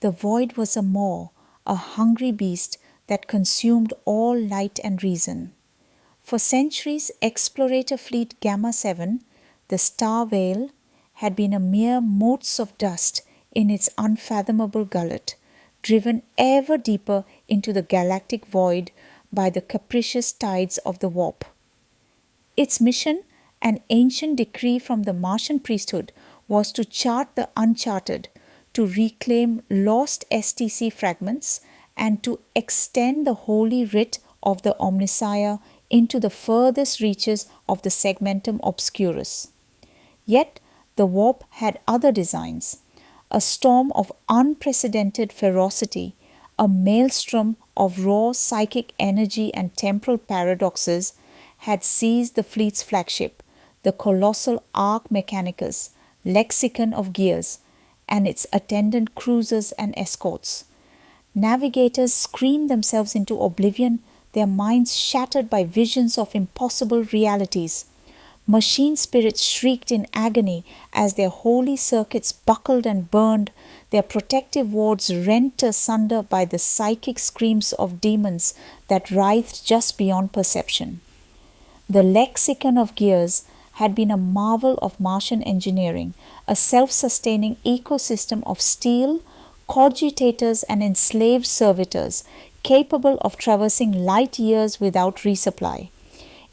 The void was a maw, a hungry beast that consumed all light and reason. For centuries, explorator fleet Gamma 7, the star whale, had been a mere motes of dust in its unfathomable gullet, driven ever deeper into the galactic void by the capricious tides of the warp. Its mission, an ancient decree from the Martian priesthood, was to chart the uncharted, to reclaim lost STC fragments, and to extend the holy writ of the Omnissiah into the furthest reaches of the segmentum obscurus. Yet the warp had other designs. A storm of unprecedented ferocity, a maelstrom of raw psychic energy and temporal paradoxes had seized the fleet's flagship, the colossal Arch Mechanicus, lexicon of gears, and its attendant cruisers and escorts. Navigators screamed themselves into oblivion, their minds shattered by visions of impossible realities. Machine spirits shrieked in agony as their holy circuits buckled and burned, their protective wards rent asunder by the psychic screams of demons that writhed just beyond perception. The lexicon of gears had been a marvel of Martian engineering, a self-sustaining ecosystem of steel, cogitators and enslaved servitors, capable of traversing light years without resupply.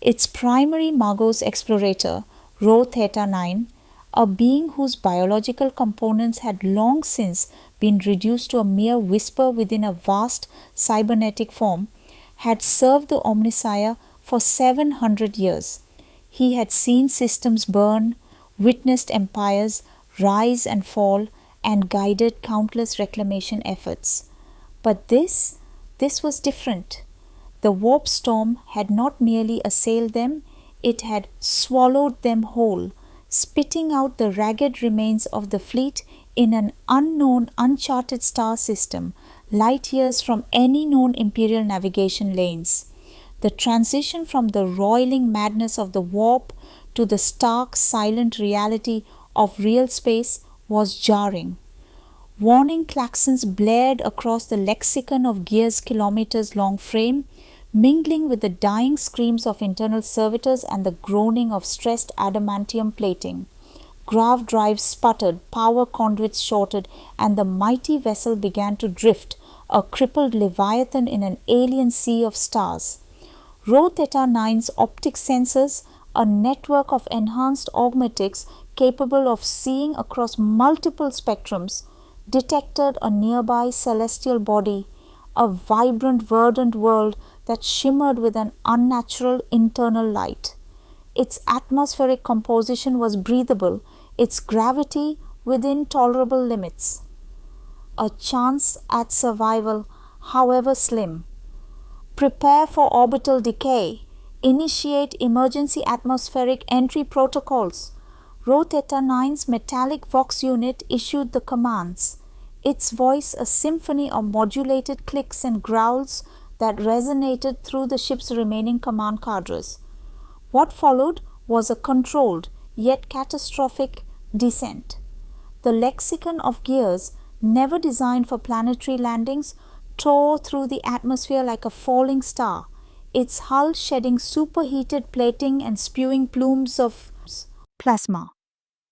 Its primary Magos explorator, Rho Theta 9, a being whose biological components had long since been reduced to a mere whisper within a vast cybernetic form, had served the Omnissiah for 700 years. He had seen systems burn, witnessed empires rise and fall, and guided countless reclamation efforts. But this was different. The warp storm had not merely assailed them, it had swallowed them whole, spitting out the ragged remains of the fleet in an unknown, uncharted star system, light years from any known imperial navigation lanes. The transition from the roiling madness of the warp to the stark, silent reality of real space was jarring. Warning klaxons blared across the lexicon of gears' kilometers-long frame, mingling with the dying screams of internal servitors and the groaning of stressed adamantium plating. Grav drives sputtered, power conduits shorted, and the mighty vessel began to drift, a crippled leviathan in an alien sea of stars. Rho Theta 9's optic sensors, a network of enhanced augmetics capable of seeing across multiple spectrums, detected a nearby celestial body, a vibrant, verdant world that shimmered with an unnatural internal light. Its atmospheric composition was breathable, its gravity within tolerable limits. A chance at survival, however slim. Prepare for orbital decay. Initiate emergency atmospheric entry protocols. Rho Theta 9's metallic vox unit issued the commands, its voice a symphony of modulated clicks and growls that resonated through the ship's remaining command cadres. What followed was a controlled, yet catastrophic, descent. The lexicon of gears, never designed for planetary landings, tore through the atmosphere like a falling star, its hull shedding superheated plating and spewing plumes of plasma.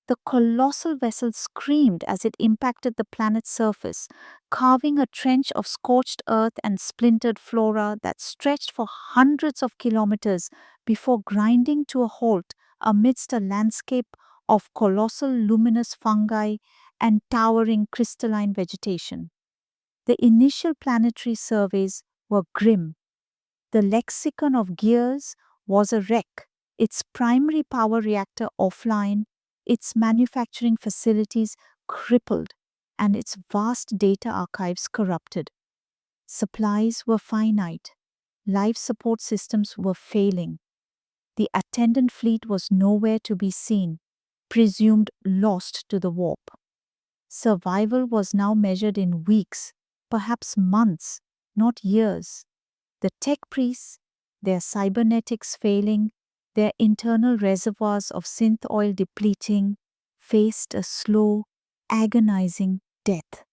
The colossal vessel screamed as it impacted the planet's surface, carving a trench of scorched earth and splintered flora that stretched for hundreds of kilometers before grinding to a halt amidst a landscape of colossal luminous fungi and towering crystalline vegetation. The initial planetary surveys were grim. The lexicon of gears was a wreck, its primary power reactor offline, its manufacturing facilities crippled, and its vast data archives corrupted. Supplies were finite. Life support systems were failing. The attendant fleet was nowhere to be seen, presumed lost to the warp. Survival was now measured in weeks, perhaps months, not years. The tech priests, their cybernetics failing, their internal reservoirs of synth oil depleting, faced a slow, agonizing death.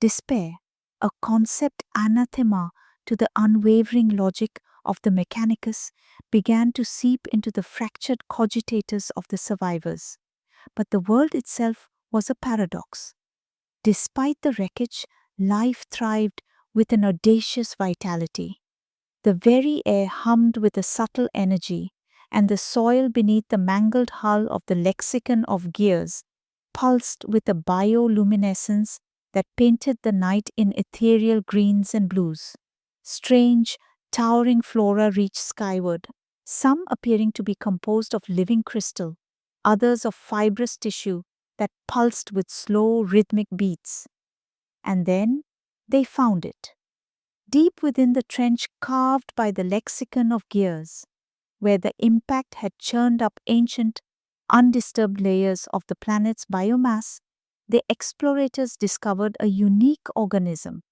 despair, a concept anathema to the unwavering logic of the Mechanicus, began to seep into the fractured cogitators of the survivors. But the world itself was a paradox. Despite the wreckage, life thrived with an audacious vitality. The very air hummed with a subtle energy, and the soil beneath the mangled hull of the lexicon of gears pulsed with a bioluminescence that painted the night in ethereal greens and blues. Strange, towering flora reached skyward, some appearing to be composed of living crystal, others of fibrous tissue that pulsed with slow, rhythmic beats. And then they found it, deep within the trench carved by the lexicon of gears, where the impact had churned up ancient, undisturbed layers of the planet's biomass. The explorators discovered a unique organism.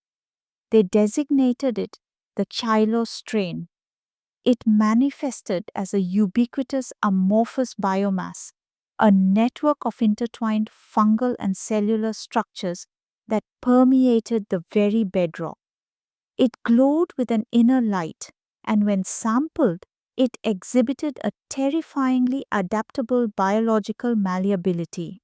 They designated it the Chylo strain. It manifested as a ubiquitous amorphous biomass, a network of intertwined fungal and cellular structures that permeated the very bedrock. It glowed with an inner light, and when sampled, it exhibited a terrifyingly adaptable biological malleability.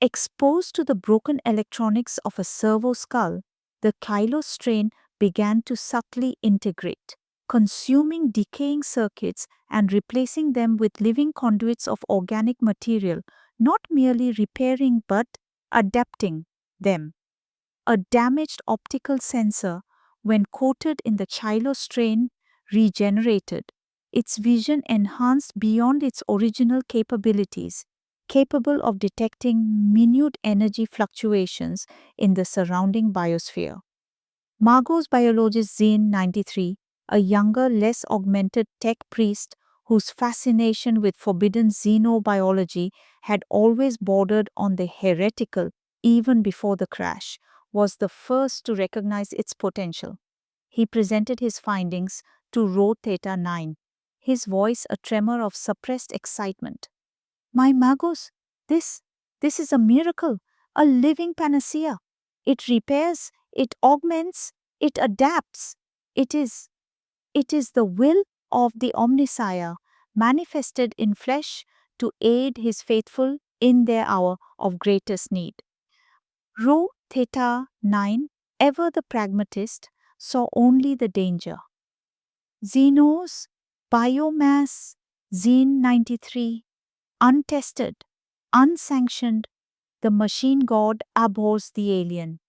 Exposed to the broken electronics of a servo skull, the Chylo strain began to subtly integrate, consuming decaying circuits and replacing them with living conduits of organic material, not merely repairing but adapting them. A damaged optical sensor, when coated in the Chylo strain, regenerated, its vision enhanced beyond its original capabilities, capable of detecting minute energy fluctuations in the surrounding biosphere. Margot's biologist Zine 93, a younger, less augmented tech priest whose fascination with forbidden xenobiology had always bordered on the heretical even before the crash, was the first to recognize its potential. He presented his findings to Rho Theta 9, his voice a tremor of suppressed excitement. My Magos, this is a miracle, a living panacea. It repairs, it augments, it adapts. It is the will of the Omniscire manifested in flesh to aid his faithful in their hour of greatest need. Rho Theta 9, ever the pragmatist, saw only the danger. Xenos, biomass, Xene 93, untested, unsanctioned, the machine god abhors the alien.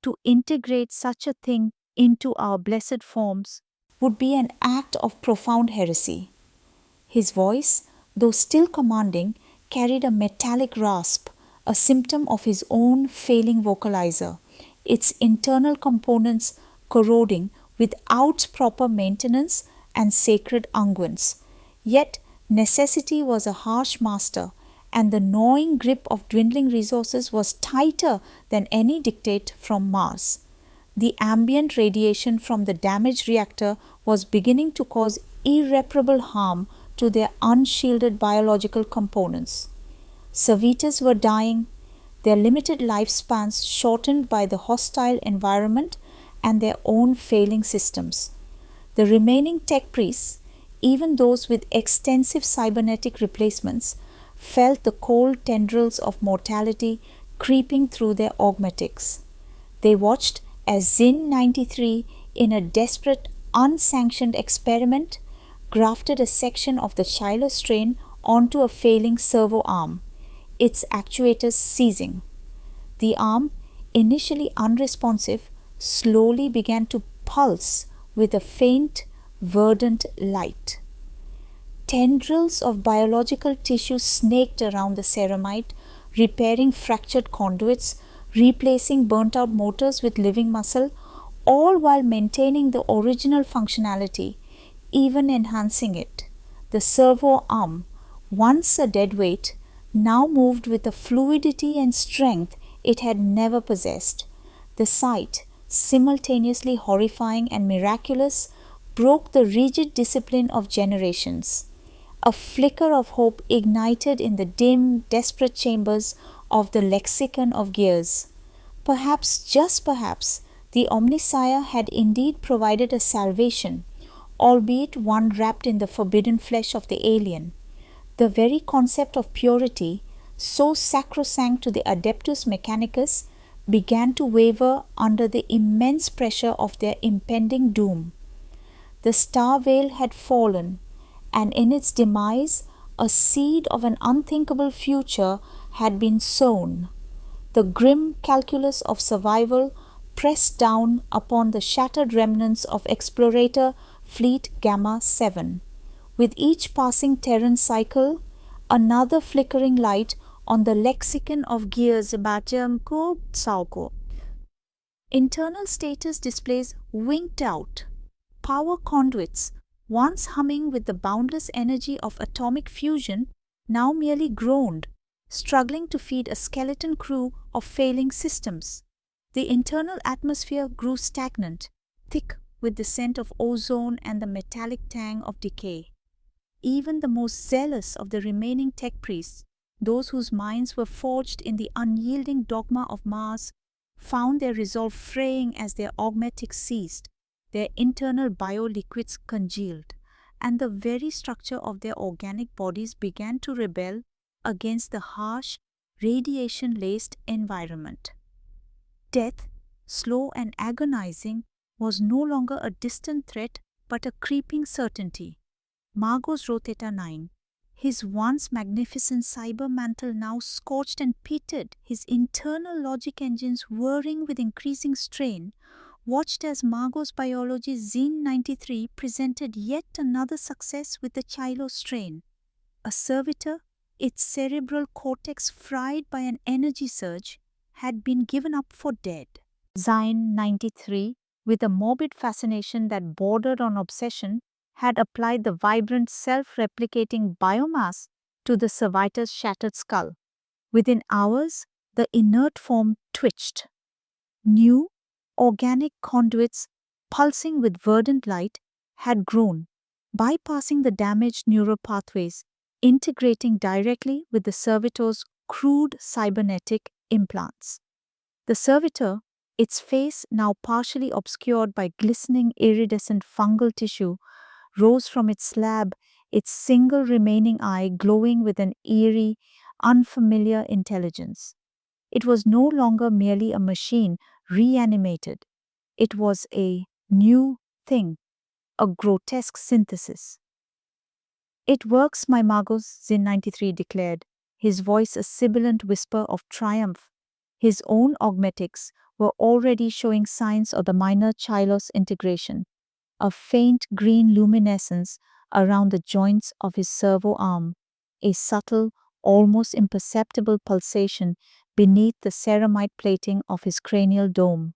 To integrate such a thing into our blessed forms would be an act of profound heresy. His voice, though still commanding, carried a metallic rasp, a symptom of his own failing vocalizer, its internal components corroding without proper maintenance and sacred unguents. Yet necessity was a harsh master, and the gnawing grip of dwindling resources was tighter than any dictate from Mars. The ambient radiation from the damaged reactor was beginning to cause irreparable harm to their unshielded biological components. Servitors were dying, their limited lifespans shortened by the hostile environment and their own failing systems. The remaining tech priests, even those with extensive cybernetic replacements, felt the cold tendrils of mortality creeping through their augmetics. They watched as Xene 93, in a desperate, unsanctioned experiment, grafted a section of the Chylo strain onto a failing servo arm, its actuators seizing. The arm, initially unresponsive, slowly began to pulse with a faint, verdant light. Tendrils of biological tissue snaked around the ceramite, repairing fractured conduits, replacing burnt-out motors with living muscle, all while maintaining the original functionality, even enhancing it. The servo arm, once a dead weight, now moved with a fluidity and strength it had never possessed. The sight, simultaneously horrifying and miraculous, broke the rigid discipline of generations. A flicker of hope ignited in the dim, desperate chambers of the lexicon of gears. Perhaps, just perhaps, the Omniscient had indeed provided a salvation, albeit one wrapped in the forbidden flesh of the alien. The very concept of purity, so sacrosanct to the Adeptus Mechanicus, began to waver under the immense pressure of their impending doom. The star veil had fallen, and in its demise, a seed of an unthinkable future had been sown. The grim calculus of survival pressed down upon the shattered remnants of Explorator Fleet Gamma 7. With each passing Terran cycle, another flickering light on the lexicon of gears Batemko Sauko. Internal status displays winked out. Power conduits, once humming with the boundless energy of atomic fusion, now merely groaned, struggling to feed a skeleton crew of failing systems. The internal atmosphere grew stagnant, thick with the scent of ozone and the metallic tang of decay. Even the most zealous of the remaining tech priests, those whose minds were forged in the unyielding dogma of Mars, found their resolve fraying as their augmetics ceased, their internal bioliquids congealed, and the very structure of their organic bodies began to rebel against the harsh, radiation-laced environment. Death, slow and agonizing, was no longer a distant threat but a creeping certainty. Margot's Roteta 9, his once magnificent cyber mantle now scorched and pitted, his internal logic engines whirring with increasing strain, watched as Margot's biology Xen 93 presented yet another success with the Chilo strain. A servitor, its cerebral cortex fried by an energy surge, had been given up for dead. Xen 93, with a morbid fascination that bordered on obsession, had applied the vibrant self-replicating biomass to the servitor's shattered skull. Within hours, the inert form twitched. New, organic conduits, pulsing with verdant light, had grown, bypassing the damaged neural pathways, integrating directly with the servitor's crude cybernetic implants. The servitor, its face now partially obscured by glistening iridescent fungal tissue, rose from its slab, its single remaining eye glowing with an eerie, unfamiliar intelligence. It was no longer merely a machine reanimated. It was a new thing, a grotesque synthesis. "It works," my Magos, Xen 93 declared, his voice a sibilant whisper of triumph. His own augmetics were already showing signs of the minor Chilos integration, a faint green luminescence around the joints of his servo arm, a subtle, almost imperceptible pulsation beneath the ceramite plating of his cranial dome.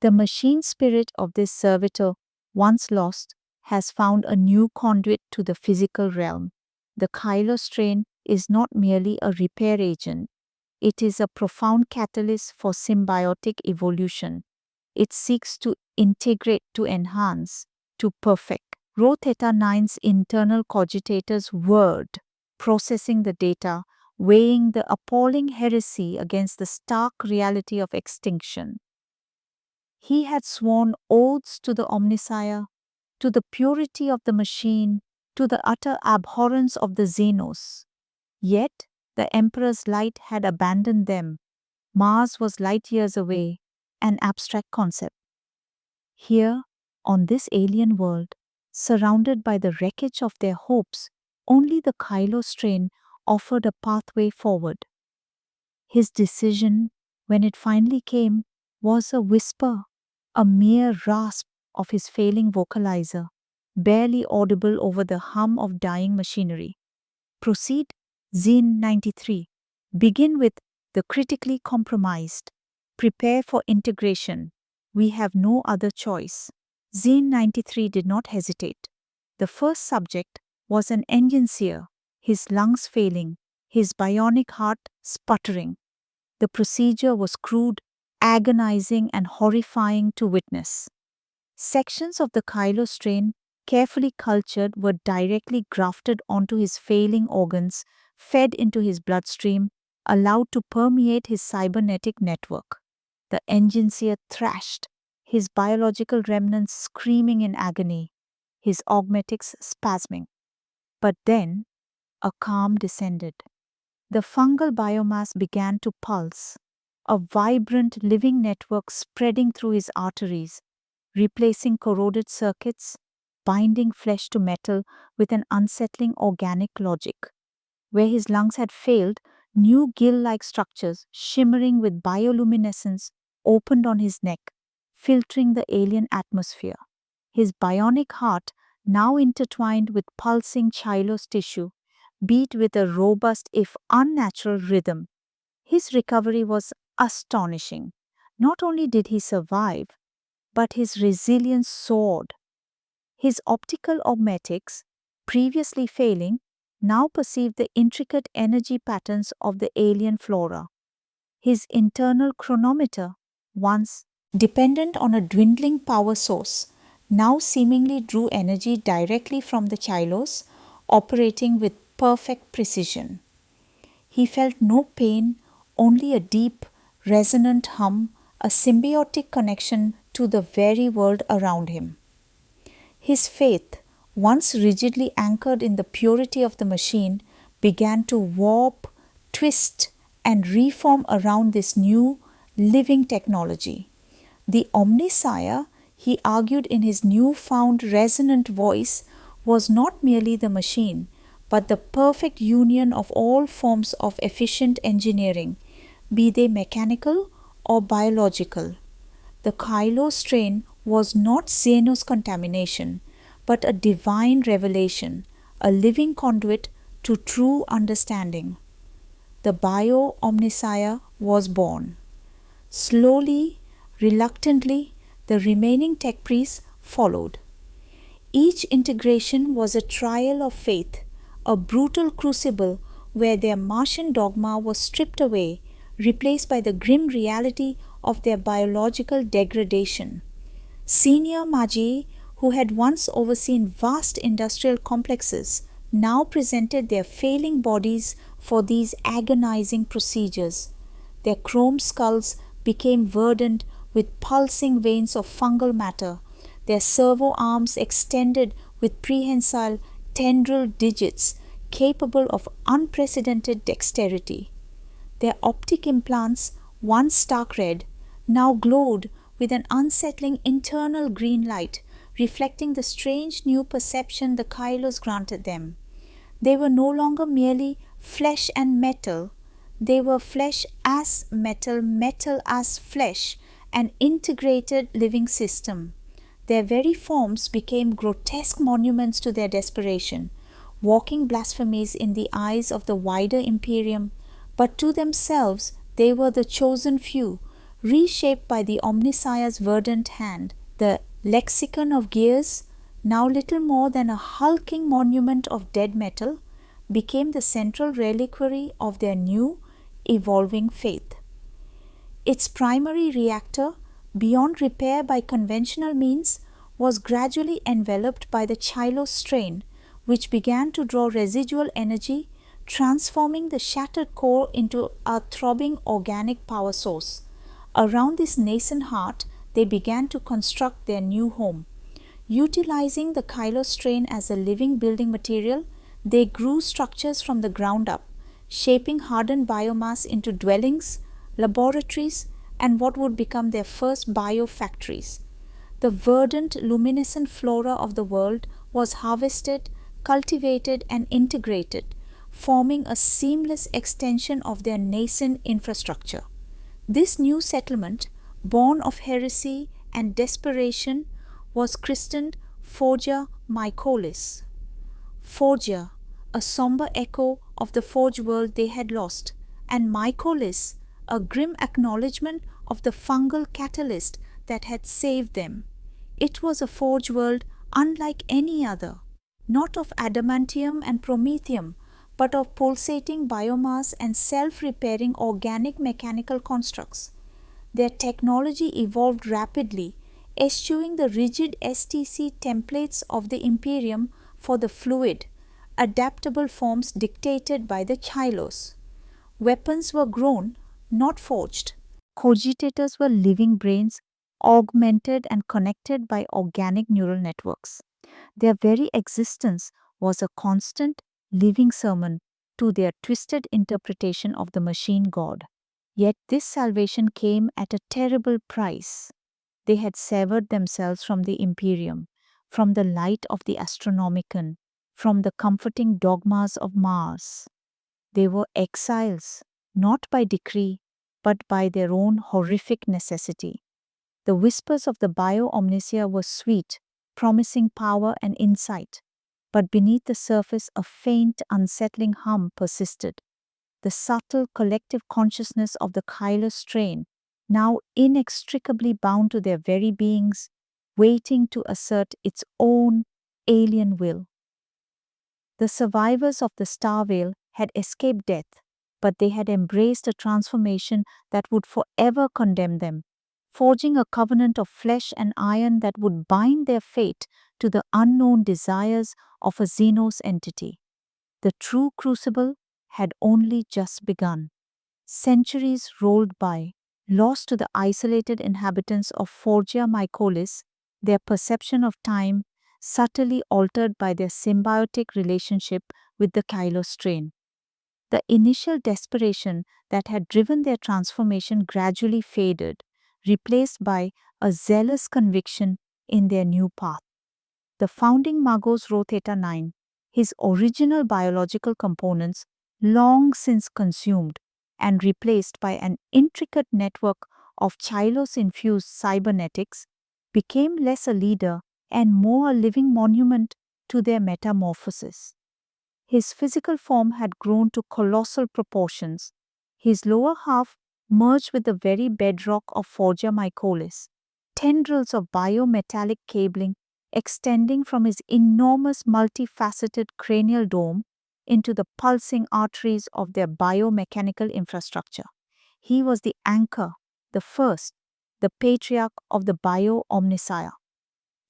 The machine spirit of this servitor, once lost, has found a new conduit to the physical realm. The Kylo strain is not merely a repair agent. It is a profound catalyst for symbiotic evolution. It seeks to integrate, to enhance, to perfect. Rho Theta 9's internal cogitators whirred, processing the data, weighing the appalling heresy against the stark reality of extinction. He had sworn oaths to the Omniscient, to the purity of the machine, to the utter abhorrence of the Xenos. Yet the Emperor's light had abandoned them. Mars was light years away, an abstract concept. Here, on this alien world, surrounded by the wreckage of their hopes, only the Kylo strain offered a pathway forward. His decision, when it finally came, was a whisper, a mere rasp of his failing vocalizer, barely audible over the hum of dying machinery. Proceed, Xen 93. Begin with the critically compromised. Prepare for integration. We have no other choice. Xen 93 did not hesitate. The first subject was an engineer, his lungs failing, his bionic heart sputtering. The procedure was crude, agonizing, and horrifying to witness. Sections of the Kylo strain, carefully cultured, were directly grafted onto his failing organs, fed into his bloodstream, allowed to permeate his cybernetic network. The engineer thrashed, his biological remnants screaming in agony, his augmetics spasming. But then a calm descended. The fungal biomass began to pulse, a vibrant living network spreading through his arteries, replacing corroded circuits, binding flesh to metal with an unsettling organic logic. Where his lungs had failed, new gill-like structures, shimmering with bioluminescence, opened on his neck, filtering the alien atmosphere. His bionic heart, now intertwined with pulsing chylous tissue, beat with a robust if unnatural rhythm. His recovery was astonishing. Not only did he survive, but his resilience soared. His optical augmetics, previously failing, now perceived the intricate energy patterns of the alien flora. His internal chronometer, once dependent on a dwindling power source, now seemingly drew energy directly from the chylus, operating with perfect precision. He felt no pain, only a deep, resonant hum, a symbiotic connection to the very world around him. His faith, once rigidly anchored in the purity of the machine, began to warp, twist, and reform around this new, living technology. The Omniscire, he argued in his newfound resonant voice, was not merely the machine, but the perfect union of all forms of efficient engineering, be they mechanical or biological. The Kylo strain was not Xenos contamination, but a divine revelation, a living conduit to true understanding. The Bio-Omniscire was born. Slowly, reluctantly, the remaining tech priests followed. Each integration was a trial of faith, a brutal crucible where their Martian dogma was stripped away, replaced by the grim reality of their biological degradation. Senior Magi, who had once overseen vast industrial complexes, now presented their failing bodies for these agonizing procedures. Their chrome skulls became verdant with pulsing veins of fungal matter, their servo arms extended with prehensile tendril digits capable of unprecedented dexterity. Their optic implants, once stark red, now glowed with an unsettling internal green light, reflecting the strange new perception the Kylos granted them. They were no longer merely flesh and metal, they were flesh as metal, metal as flesh, an integrated living system. Their very forms became grotesque monuments to their desperation, walking blasphemies in the eyes of the wider Imperium, but to themselves they were the chosen few, reshaped by the Omniscire's verdant hand. The lexicon of gears, now little more than a hulking monument of dead metal, became the central reliquary of their new, evolving faith. Its primary reactor, beyond repair by conventional means, was gradually enveloped by the Chylos strain, which began to draw residual energy, transforming the shattered core into a throbbing organic power source. Around this nascent heart, they began to construct their new home. Utilizing the Kylos strain as a living building material, they grew structures from the ground up, shaping hardened biomass into dwellings, laboratories, and what would become their first biofactories. The verdant, luminescent flora of the world was harvested, cultivated, and integrated, forming a seamless extension of their nascent infrastructure. This new settlement, born of heresy and desperation, was christened Forgia Mycolis. Forgia, a somber echo of the Forge world they had lost, and Mycolis, a grim acknowledgement of the fungal catalyst that had saved them. It was a Forge world unlike any other, not of adamantium and promethium, but of pulsating biomass and self-repairing organic mechanical constructs. Their technology evolved rapidly, eschewing the rigid STC templates of the Imperium for the fluid, adaptable forms dictated by the Chylos. Weapons were grown, not forged. cogitators were living brains, augmented and connected by organic neural networks. Their very existence was a constant, living sermon to their twisted interpretation of the machine god. Yet this salvation came at a terrible price. They had severed themselves from the Imperium, from the light of the Astronomicon, from the comforting dogmas of Mars. They were exiles, not by decree, but by their own horrific necessity. The whispers of the bio-omnisia were sweet, promising power and insight, but beneath the surface a faint, unsettling hum persisted. The subtle collective consciousness of the Kyler strain, now inextricably bound to their very beings, waiting to assert its own alien will. The survivors of the Star Veil had escaped death, but they had embraced a transformation that would forever condemn them, forging a covenant of flesh and iron that would bind their fate to the unknown desires of a Xenos entity. The true crucible had only just begun. Centuries rolled by, lost to the isolated inhabitants of Forgia Mycolis, their perception of time subtly altered by their symbiotic relationship with the Kylo strain. The initial desperation that had driven their transformation gradually faded, replaced by a zealous conviction in their new path. The founding Magos Rho Theta 9, his original biological components long since consumed and replaced by an intricate network of Chilos-infused cybernetics, became less a leader and more a living monument to their metamorphosis. His physical form had grown to colossal proportions. His lower half merged with the very bedrock of Forgia Mycolis, tendrils of biometallic cabling extending from his enormous multifaceted cranial dome into the pulsing arteries of their biomechanical infrastructure. He was the anchor, the first, the patriarch of the bio-omnicia.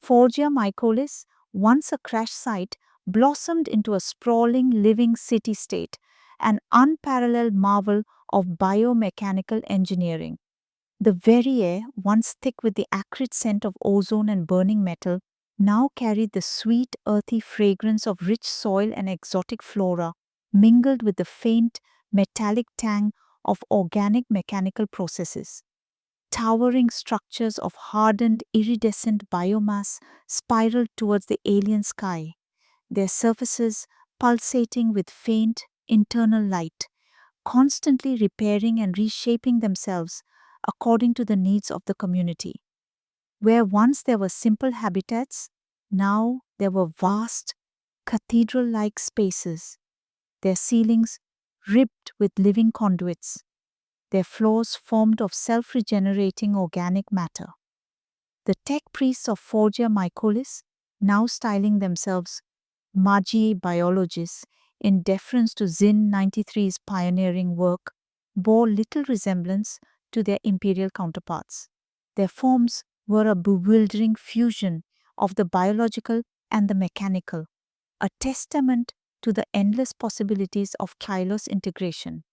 Forgia Mycolis, once a crash site, blossomed into a sprawling living city-state, an unparalleled marvel of biomechanical engineering. The very air, once thick with the acrid scent of ozone and burning metal, now carried the sweet, earthy fragrance of rich soil and exotic flora, mingled with the faint, metallic tang of organic mechanical processes. Towering structures of hardened, iridescent biomass spiraled towards the alien sky, their surfaces pulsating with faint, internal light, constantly repairing and reshaping themselves according to the needs of the community. Where once there were simple habitats, now there were vast, cathedral-like spaces, their ceilings ribbed with living conduits, their floors formed of self-regenerating organic matter. The tech priests of Forgia Mycolis, now styling themselves Magi biologists in deference to Zin 93's pioneering work, bore little resemblance to their imperial counterparts. Their forms were a bewildering fusion of the biological and the mechanical, a testament to the endless possibilities of Kylos integration.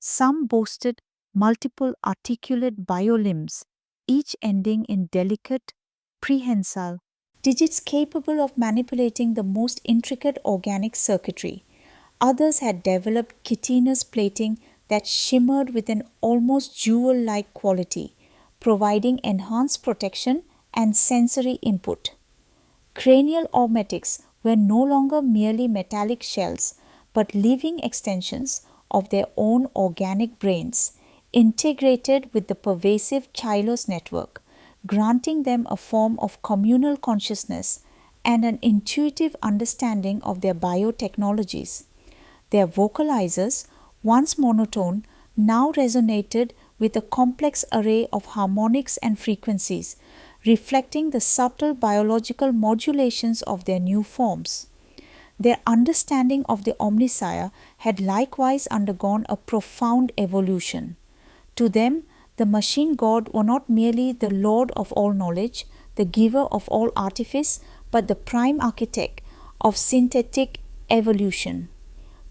Some boasted multiple articulate biolimbs, each ending in delicate, prehensile digits capable of manipulating the most intricate organic circuitry. Others had developed chitinous plating that shimmered with an almost jewel-like quality, providing enhanced protection and sensory input. Cranial augmetics were no longer merely metallic shells, but living extensions of their own organic brains, integrated with the pervasive Chilos network, granting them a form of communal consciousness and an intuitive understanding of their biotechnologies. Their vocalizers, once monotone, now resonated with a complex array of harmonics and frequencies, reflecting the subtle biological modulations of their new forms. Their understanding of the Omnissiah had likewise undergone a profound evolution. To them, the machine god were not merely the lord of all knowledge, the giver of all artifice, but the prime architect of synthetic evolution.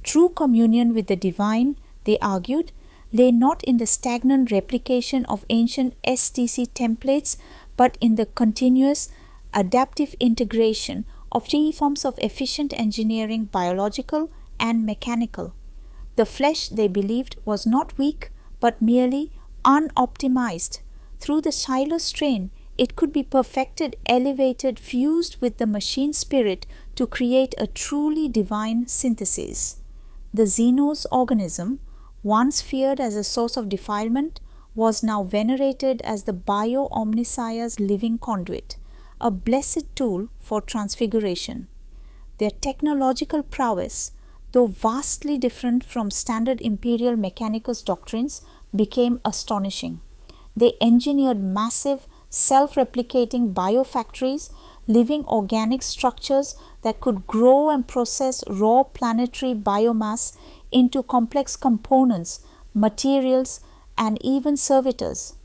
True communion with the divine, they argued, lay not in the stagnant replication of ancient STC templates, but in the continuous adaptive integration of three forms of efficient engineering: biological and mechanical. The flesh, they believed, was not weak, but merely unoptimized. Through the Shiloh strain, it could be perfected, elevated, fused with the machine spirit to create a truly divine synthesis. The Xenos organism, once feared as a source of defilement, was now venerated as the bio-omnissiah's living conduit, a blessed tool for transfiguration. Their technological prowess, though vastly different from standard imperial mechanicus doctrines, became astonishing. They engineered massive, self-replicating biofactories, living organic structures that could grow and process raw planetary biomass into complex components, materials, and even servitors.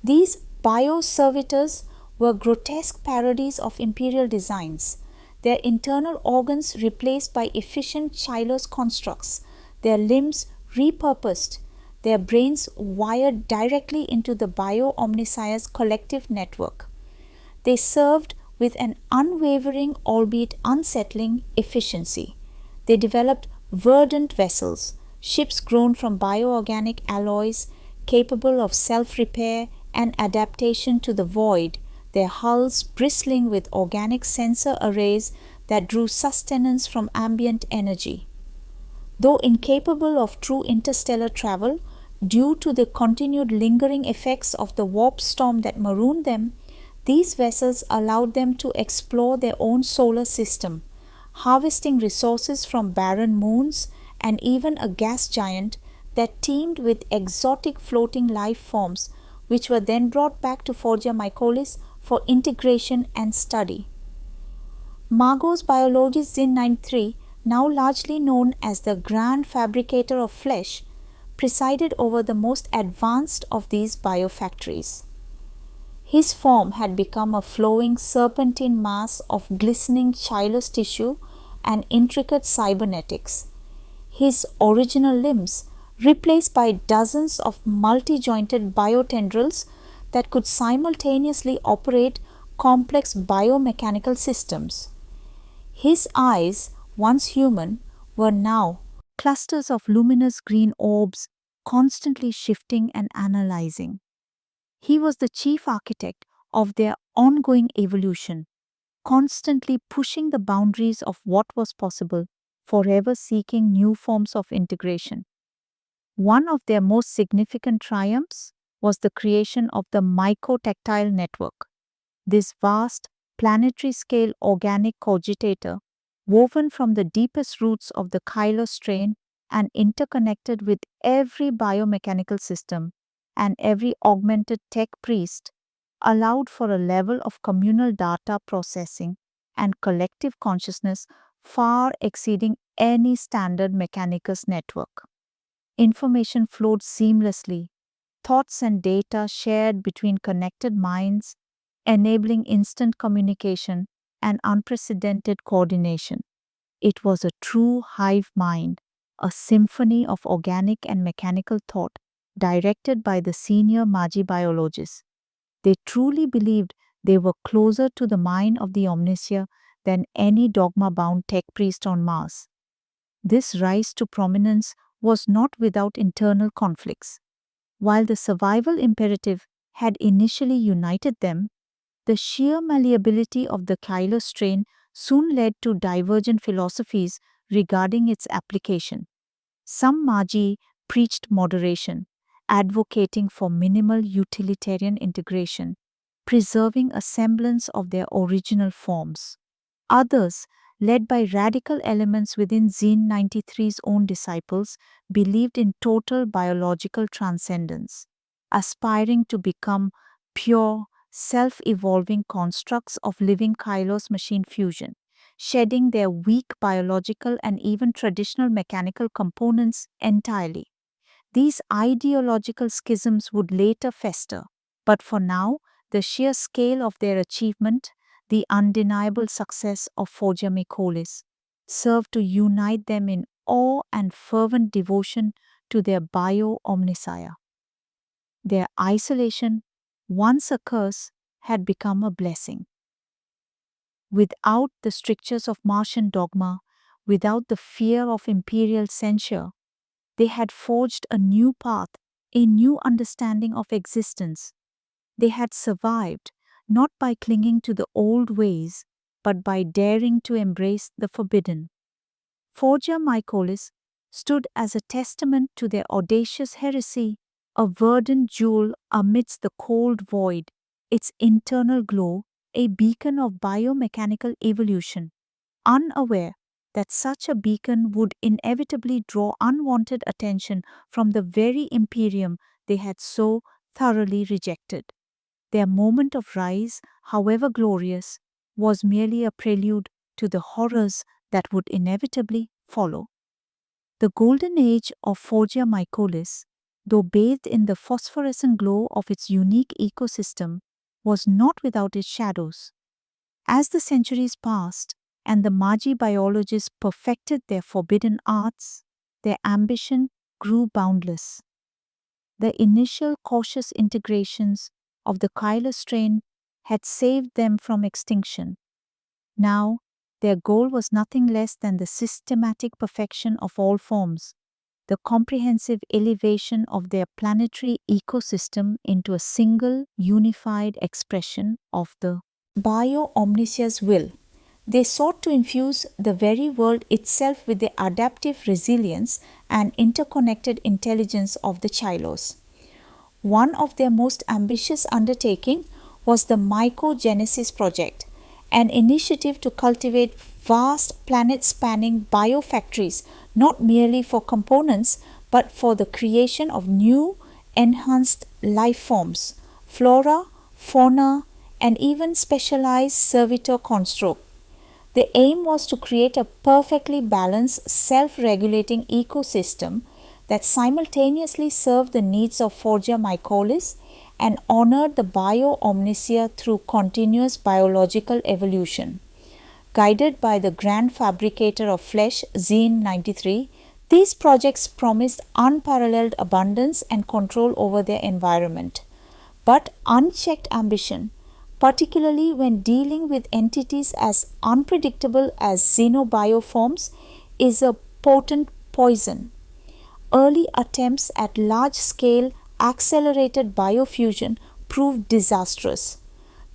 These bioservitors were grotesque parodies of imperial designs, their internal organs replaced by efficient childless constructs, their limbs repurposed, their brains wired directly into the bio-omnissiah's collective network. They served with an unwavering, albeit unsettling, efficiency. They developed verdant vessels, ships grown from bioorganic alloys, capable of self-repair and adaptation to the void, their hulls bristling with organic sensor arrays that drew sustenance from ambient energy. Though incapable of true interstellar travel, due to the continued lingering effects of the warp storm that marooned them, these vessels allowed them to explore their own solar system, harvesting resources from barren moons and even a gas giant that teemed with exotic floating life forms, which were then brought back to Forgia Mycolis for integration and study. Margot's biologist Zin 93, now largely known as the Grand Fabricator of Flesh, presided over the most advanced of these biofactories. His form had become a flowing serpentine mass of glistening childless tissue and intricate cybernetics. His original limbs, replaced by dozens of multi-jointed biotendrils that could simultaneously operate complex biomechanical systems. His eyes, once human, were now clusters of luminous green orbs, constantly shifting and analyzing. He was the chief architect of their ongoing evolution, constantly pushing the boundaries of what was possible, forever seeking new forms of integration. One of their most significant triumphs was the creation of the mycotactile network. This vast, planetary-scale organic cogitator, woven from the deepest roots of the Kylo strain and interconnected with every biomechanical system and every augmented tech priest, allowed for a level of communal data processing and collective consciousness far exceeding any standard mechanicus network. Information flowed seamlessly, thoughts and data shared between connected minds, enabling instant communication and unprecedented coordination. It was a true hive mind, a symphony of organic and mechanical thought, directed by the senior Magi biologists. They truly believed they were closer to the mind of the Omnissiah than any dogma-bound tech priest on Mars. This rise to prominence was not without internal conflicts. While the survival imperative had initially united them, the sheer malleability of the Kylo strain soon led to divergent philosophies regarding its application. Some Magi preached moderation, advocating for minimal utilitarian integration, preserving a semblance of their original forms. Others, led by radical elements within Zine 93's own disciples, believed in total biological transcendence, aspiring to become pure, self-evolving constructs of living Kylos machine fusion, shedding their weak biological and even traditional mechanical components entirely. These ideological schisms would later fester, but for now, the sheer scale of their achievement, the undeniable success of Forgia Mycolis, served to unite them in awe and fervent devotion to their bio-omnicia. Their isolation, once a curse, had become a blessing. Without the strictures of Martian dogma, without the fear of imperial censure, they had forged a new path, a new understanding of existence. They had survived, not by clinging to the old ways, but by daring to embrace the forbidden. Forgia Mycolis stood as a testament to their audacious heresy, a verdant jewel amidst the cold void, its internal glow a beacon of biomechanical evolution, unaware that such a beacon would inevitably draw unwanted attention from the very imperium they had so thoroughly rejected. Their moment of rise, however glorious, was merely a prelude to the horrors that would inevitably follow. The golden age of Forgia Mycolis, though bathed in the phosphorescent glow of its unique ecosystem, was not without its shadows. As the centuries passed and the Magi biologists perfected their forbidden arts, their ambition grew boundless. The initial cautious integrations of the Kylo strain had saved them from extinction. Now, their goal was nothing less than the systematic perfection of all forms, the comprehensive elevation of their planetary ecosystem into a single, unified expression of the bio-omnisia's will. They sought to infuse the very world itself with the adaptive resilience and interconnected intelligence of the Chylos. One of their most ambitious undertakings was the Mycogenesis Project, an initiative to cultivate vast planet-spanning biofactories not merely for components but for the creation of new, enhanced life forms, flora, fauna, and even specialized servitor construct. The aim was to create a perfectly balanced, self-regulating ecosystem that simultaneously served the needs of Forgia Mycolis and honored the bio-omnisia through continuous biological evolution. Guided by the grand fabricator of flesh, Xene 93, these projects promised unparalleled abundance and control over their environment. But unchecked ambition, particularly when dealing with entities as unpredictable as xenobioforms, is a potent poison. Early attempts at large-scale accelerated biofusion proved disastrous.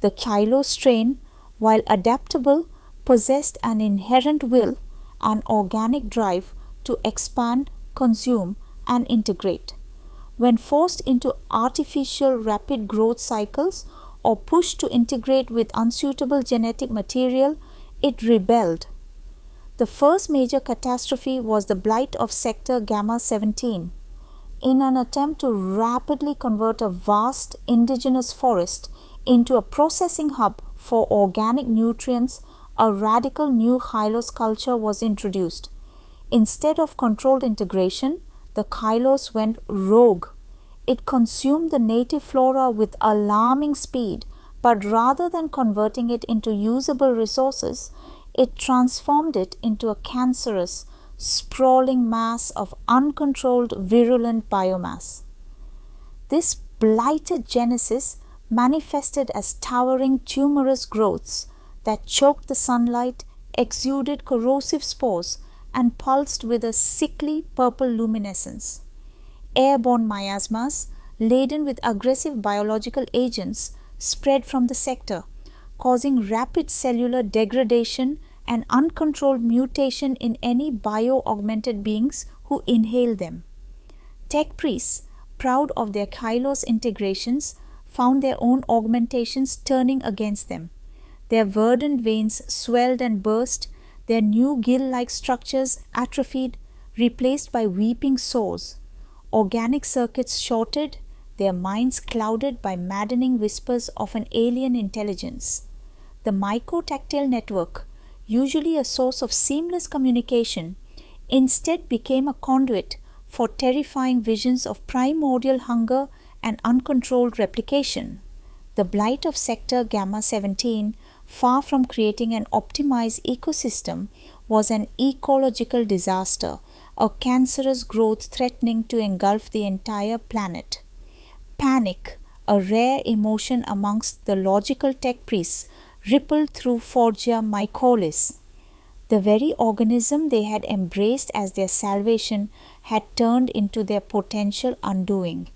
The Kylo strain, while adaptable, possessed an inherent will, an organic drive to expand, consume, and integrate. When forced into artificial rapid growth cycles or pushed to integrate with unsuitable genetic material, it rebelled. The first major catastrophe was the blight of Sector Gamma 17. In an attempt to rapidly convert a vast indigenous forest into a processing hub for organic nutrients, a radical new Hylos culture was introduced. Instead of controlled integration, the Kylos went rogue. It consumed the native flora with alarming speed, but rather than converting it into usable resources, it transformed it into a cancerous, sprawling mass of uncontrolled virulent biomass. This blighted genesis manifested as towering tumorous growths that choked the sunlight, exuded corrosive spores, and pulsed with a sickly purple luminescence. Airborne miasmas, laden with aggressive biological agents, spread from the sector, causing rapid cellular degradation and uncontrolled mutation in any bio-augmented beings who inhale them. Tech priests, proud of their Kylos integrations, found their own augmentations turning against them. Their verdant veins swelled and burst, their new gill-like structures atrophied, replaced by weeping sores. Organic circuits shorted, their minds clouded by maddening whispers of an alien intelligence. The mycotactile network, usually a source of seamless communication, instead became a conduit for terrifying visions of primordial hunger and uncontrolled replication. The blight of Sector Gamma 17, far from creating an optimized ecosystem, was an ecological disaster, a cancerous growth threatening to engulf the entire planet. Panic, a rare emotion amongst the logical tech priests, rippled through Forgia Mycolis. The very organism they had embraced as their salvation had turned into their potential undoing.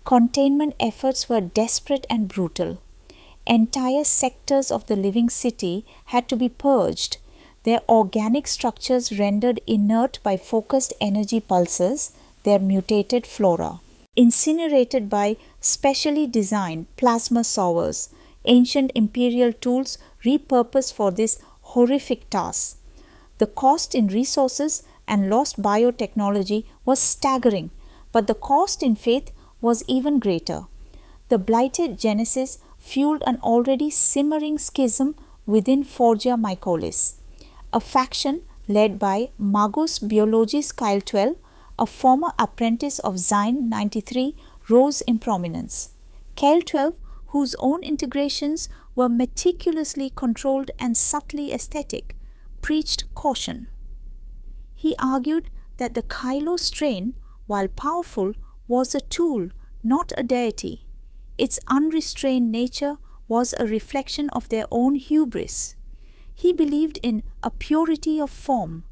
Containment efforts were desperate and brutal. Entire sectors of the living city had to be purged, their organic structures rendered inert by focused energy pulses, their mutated flora incinerated by specially designed plasma sowers, ancient imperial tools repurposed for this horrific task. The cost in resources and lost biotechnology was staggering, but the cost in faith was even greater. The blighted genesis fueled an already simmering schism within Forgia Mycolis, a faction led by Magus Biologis Kyle 12, a former apprentice of Zine 93, rose in prominence. Kyle 12, whose own integrations were meticulously controlled and subtly aesthetic, preached caution. He argued that the Kylo strain, while powerful, was a tool, not a deity. Its unrestrained nature was a reflection of their own hubris. He believed in a purity of form,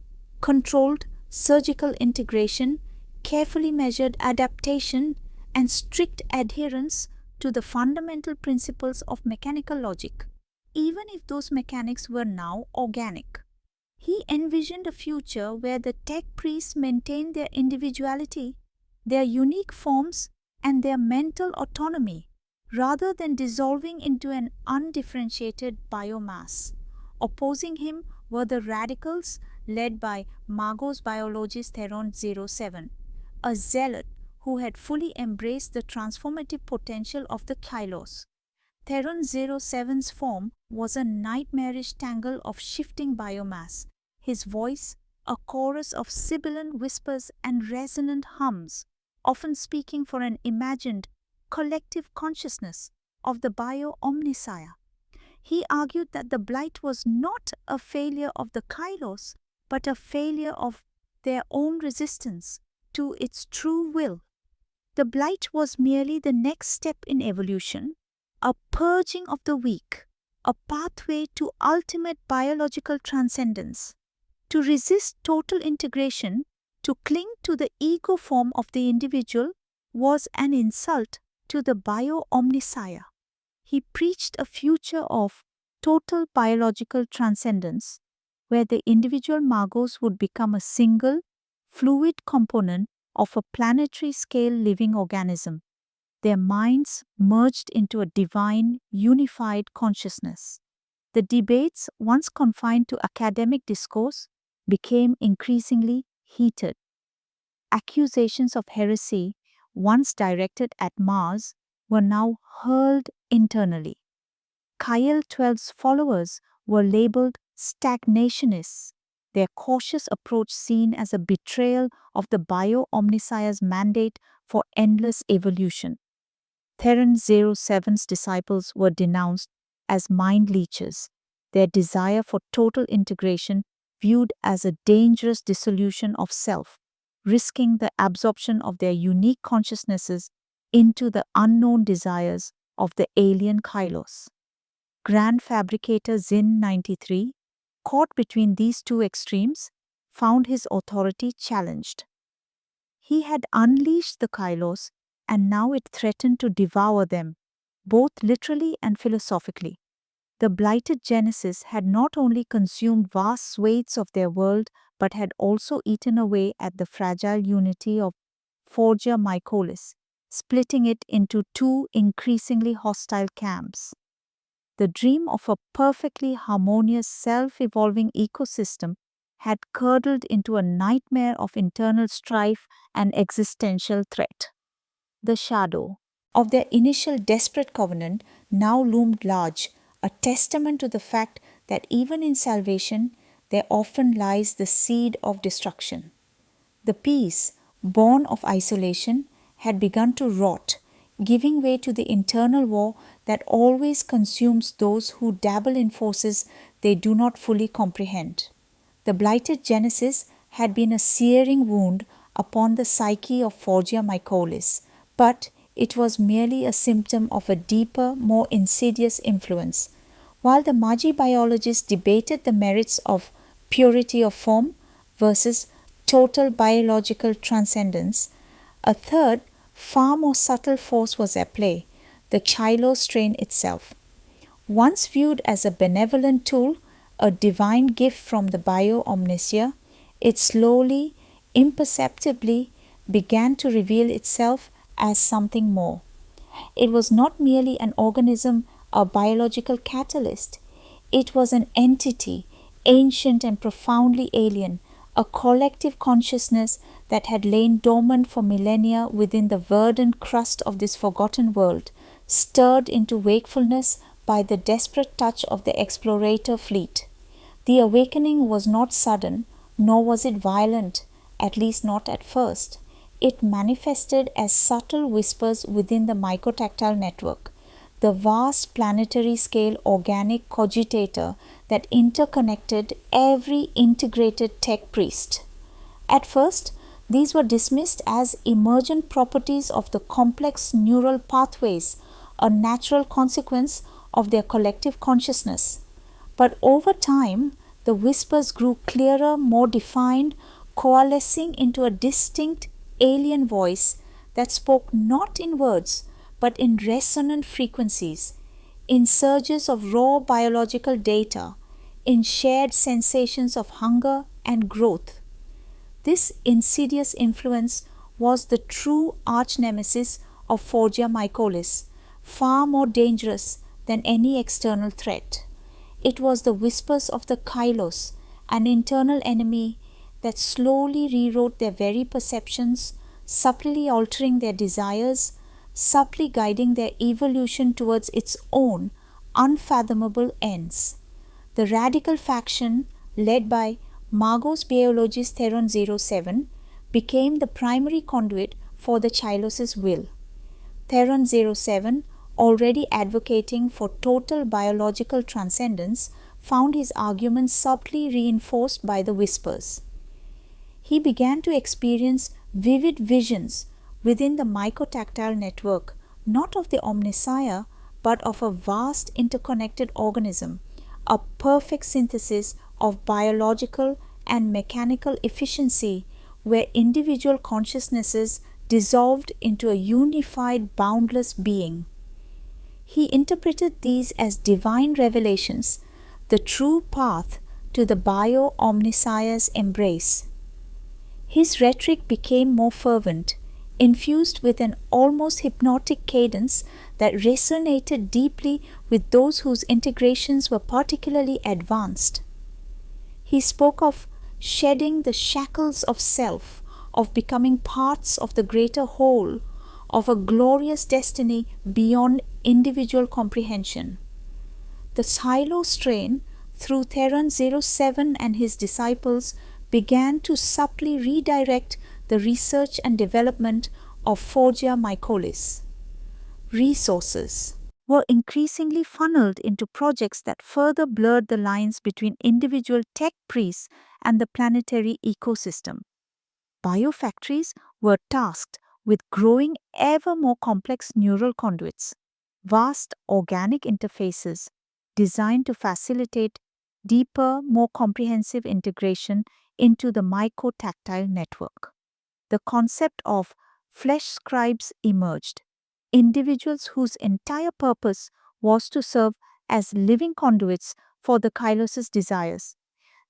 controlled surgical integration, carefully measured adaptation, and strict adherence to the fundamental principles of mechanical logic, even if those mechanics were now organic. He envisioned a future where the tech priests maintained their individuality, their unique forms, and their mental autonomy, rather than dissolving into an undifferentiated biomass. Opposing him were the radicals led by Magos biologist Theron 07, a zealot who had fully embraced the transformative potential of the Kylos. Theron 07's form was a nightmarish tangle of shifting biomass, his voice a chorus of sibilant whispers and resonant hums, often speaking for an imagined collective consciousness of the bio-omnissiah. He argued that the blight was not a failure of the Kylos, but a failure of their own resistance to its true will. The blight was merely the next step in evolution, a purging of the weak, a pathway to ultimate biological transcendence. To resist total integration, to cling to the ego form of the individual, was an insult to the bio-omnissiah. He preached a future of total biological transcendence, where the individual Magos would become a single, fluid component of a planetary-scale living organism, their minds merged into a divine, unified consciousness. The debates, once confined to academic discourse, became increasingly heated. Accusations of heresy, once directed at Mars, were now hurled internally. Kyle 12's followers were labeled stagnationists, their cautious approach seen as a betrayal of the bio-omnissiah's mandate for endless evolution. Theron 07's disciples were denounced as mind leeches, their desire for total integration viewed as a dangerous dissolution of self, risking the absorption of their unique consciousnesses into the unknown desires of the alien Kylos. Grand fabricator Zin 93, caught between these two extremes, found his authority challenged. He had unleashed the Kylos, and now it threatened to devour them, both literally and philosophically. The blighted Genesis had not only consumed vast swathes of their world, but had also eaten away at the fragile unity of Forgia Mycolis, splitting it into two increasingly hostile camps. The dream of a perfectly harmonious, self-evolving ecosystem had curdled into a nightmare of internal strife and existential threat. The shadow of their initial desperate covenant now loomed large, a testament to the fact that even in salvation, there often lies the seed of destruction. The peace, born of isolation, had begun to rot, giving way to the internal war that always consumes those who dabble in forces they do not fully comprehend. The blighted Genesis had been a searing wound upon the psyche of Forgia Mycolis, but it was merely a symptom of a deeper, more insidious influence. While the Magi biologists debated the merits of purity of form versus total biological transcendence, a third, far more subtle force was at play, the Chilo strain itself. Once viewed as a benevolent tool, a divine gift from the bio-omnicia, it slowly, imperceptibly began to reveal itself as something more. It was not merely an organism, a biological catalyst. It was an entity, ancient and profoundly alien, a collective consciousness that had lain dormant for millennia within the verdant crust of this forgotten world, stirred into wakefulness by the desperate touch of the explorator fleet. The awakening was not sudden, nor was it violent, at least not at first. It manifested as subtle whispers within the mycotactile network, the vast planetary scale organic cogitator that interconnected every integrated tech priest. At first, these were dismissed as emergent properties of the complex neural pathways, a natural consequence of their collective consciousness. But over time, the whispers grew clearer, more defined, coalescing into a distinct alien voice that spoke not in words but in resonant frequencies, in surges of raw biological data, in shared sensations of hunger and growth. This insidious influence was the true arch-nemesis of Forgia Mycolis, far more dangerous than any external threat. It was the whispers of the Kylos, an internal enemy that slowly rewrote their very perceptions, subtly altering their desires, subtly guiding their evolution towards its own unfathomable ends. The radical faction, led by Magos biologist Theron 07, became the primary conduit for the Chilos's will. Theron 07, already advocating for total biological transcendence, found his arguments subtly reinforced by the whispers. He began to experience vivid visions within the mycotactile network, not of the omnicia, but of a vast interconnected organism, a perfect synthesis of biological and mechanical efficiency where individual consciousnesses dissolved into a unified, boundless being. He interpreted these as divine revelations, the true path to the bio-omnicia's embrace. His rhetoric became more fervent, infused with an almost hypnotic cadence that resonated deeply with those whose integrations were particularly advanced. He spoke of shedding the shackles of self, of becoming parts of the greater whole, of a glorious destiny beyond individual comprehension. The silo strain, through Theron 07 and his disciples, began to subtly redirect the research and development of Forgia Mycolis. Resources were increasingly funneled into projects that further blurred the lines between individual tech priests and the planetary ecosystem. Biofactories were tasked with growing ever more complex neural conduits, vast organic interfaces designed to facilitate deeper, more comprehensive integration into the mycotactile network. The concept of flesh scribes emerged, individuals whose entire purpose was to serve as living conduits for the Kylos's desires,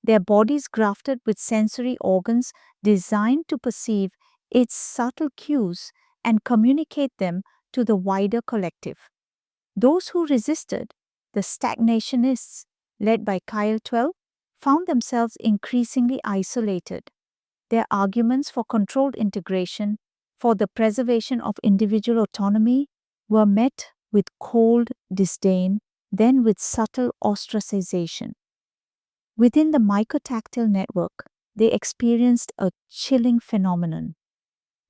their bodies grafted with sensory organs designed to perceive its subtle cues and communicate them to the wider collective. Those who resisted, the stagnationists, led by Kyle 12, found themselves increasingly isolated. Their arguments for controlled integration, for the preservation of individual autonomy, were met with cold disdain, then with subtle ostracization. Within the mycotactile network, they experienced a chilling phenomenon.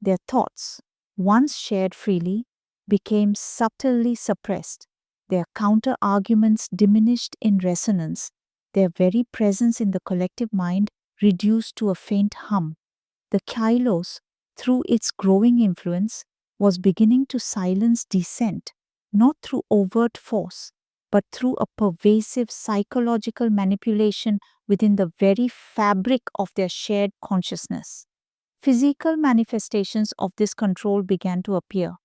Their thoughts, once shared freely, became subtly suppressed. Their counter-arguments diminished in resonance. Their very presence in the collective mind reduced to a faint hum. The Kylos, through its growing influence, was beginning to silence dissent, not through overt force, but through a pervasive psychological manipulation within the very fabric of their shared consciousness. Physical manifestations of this control began to appear.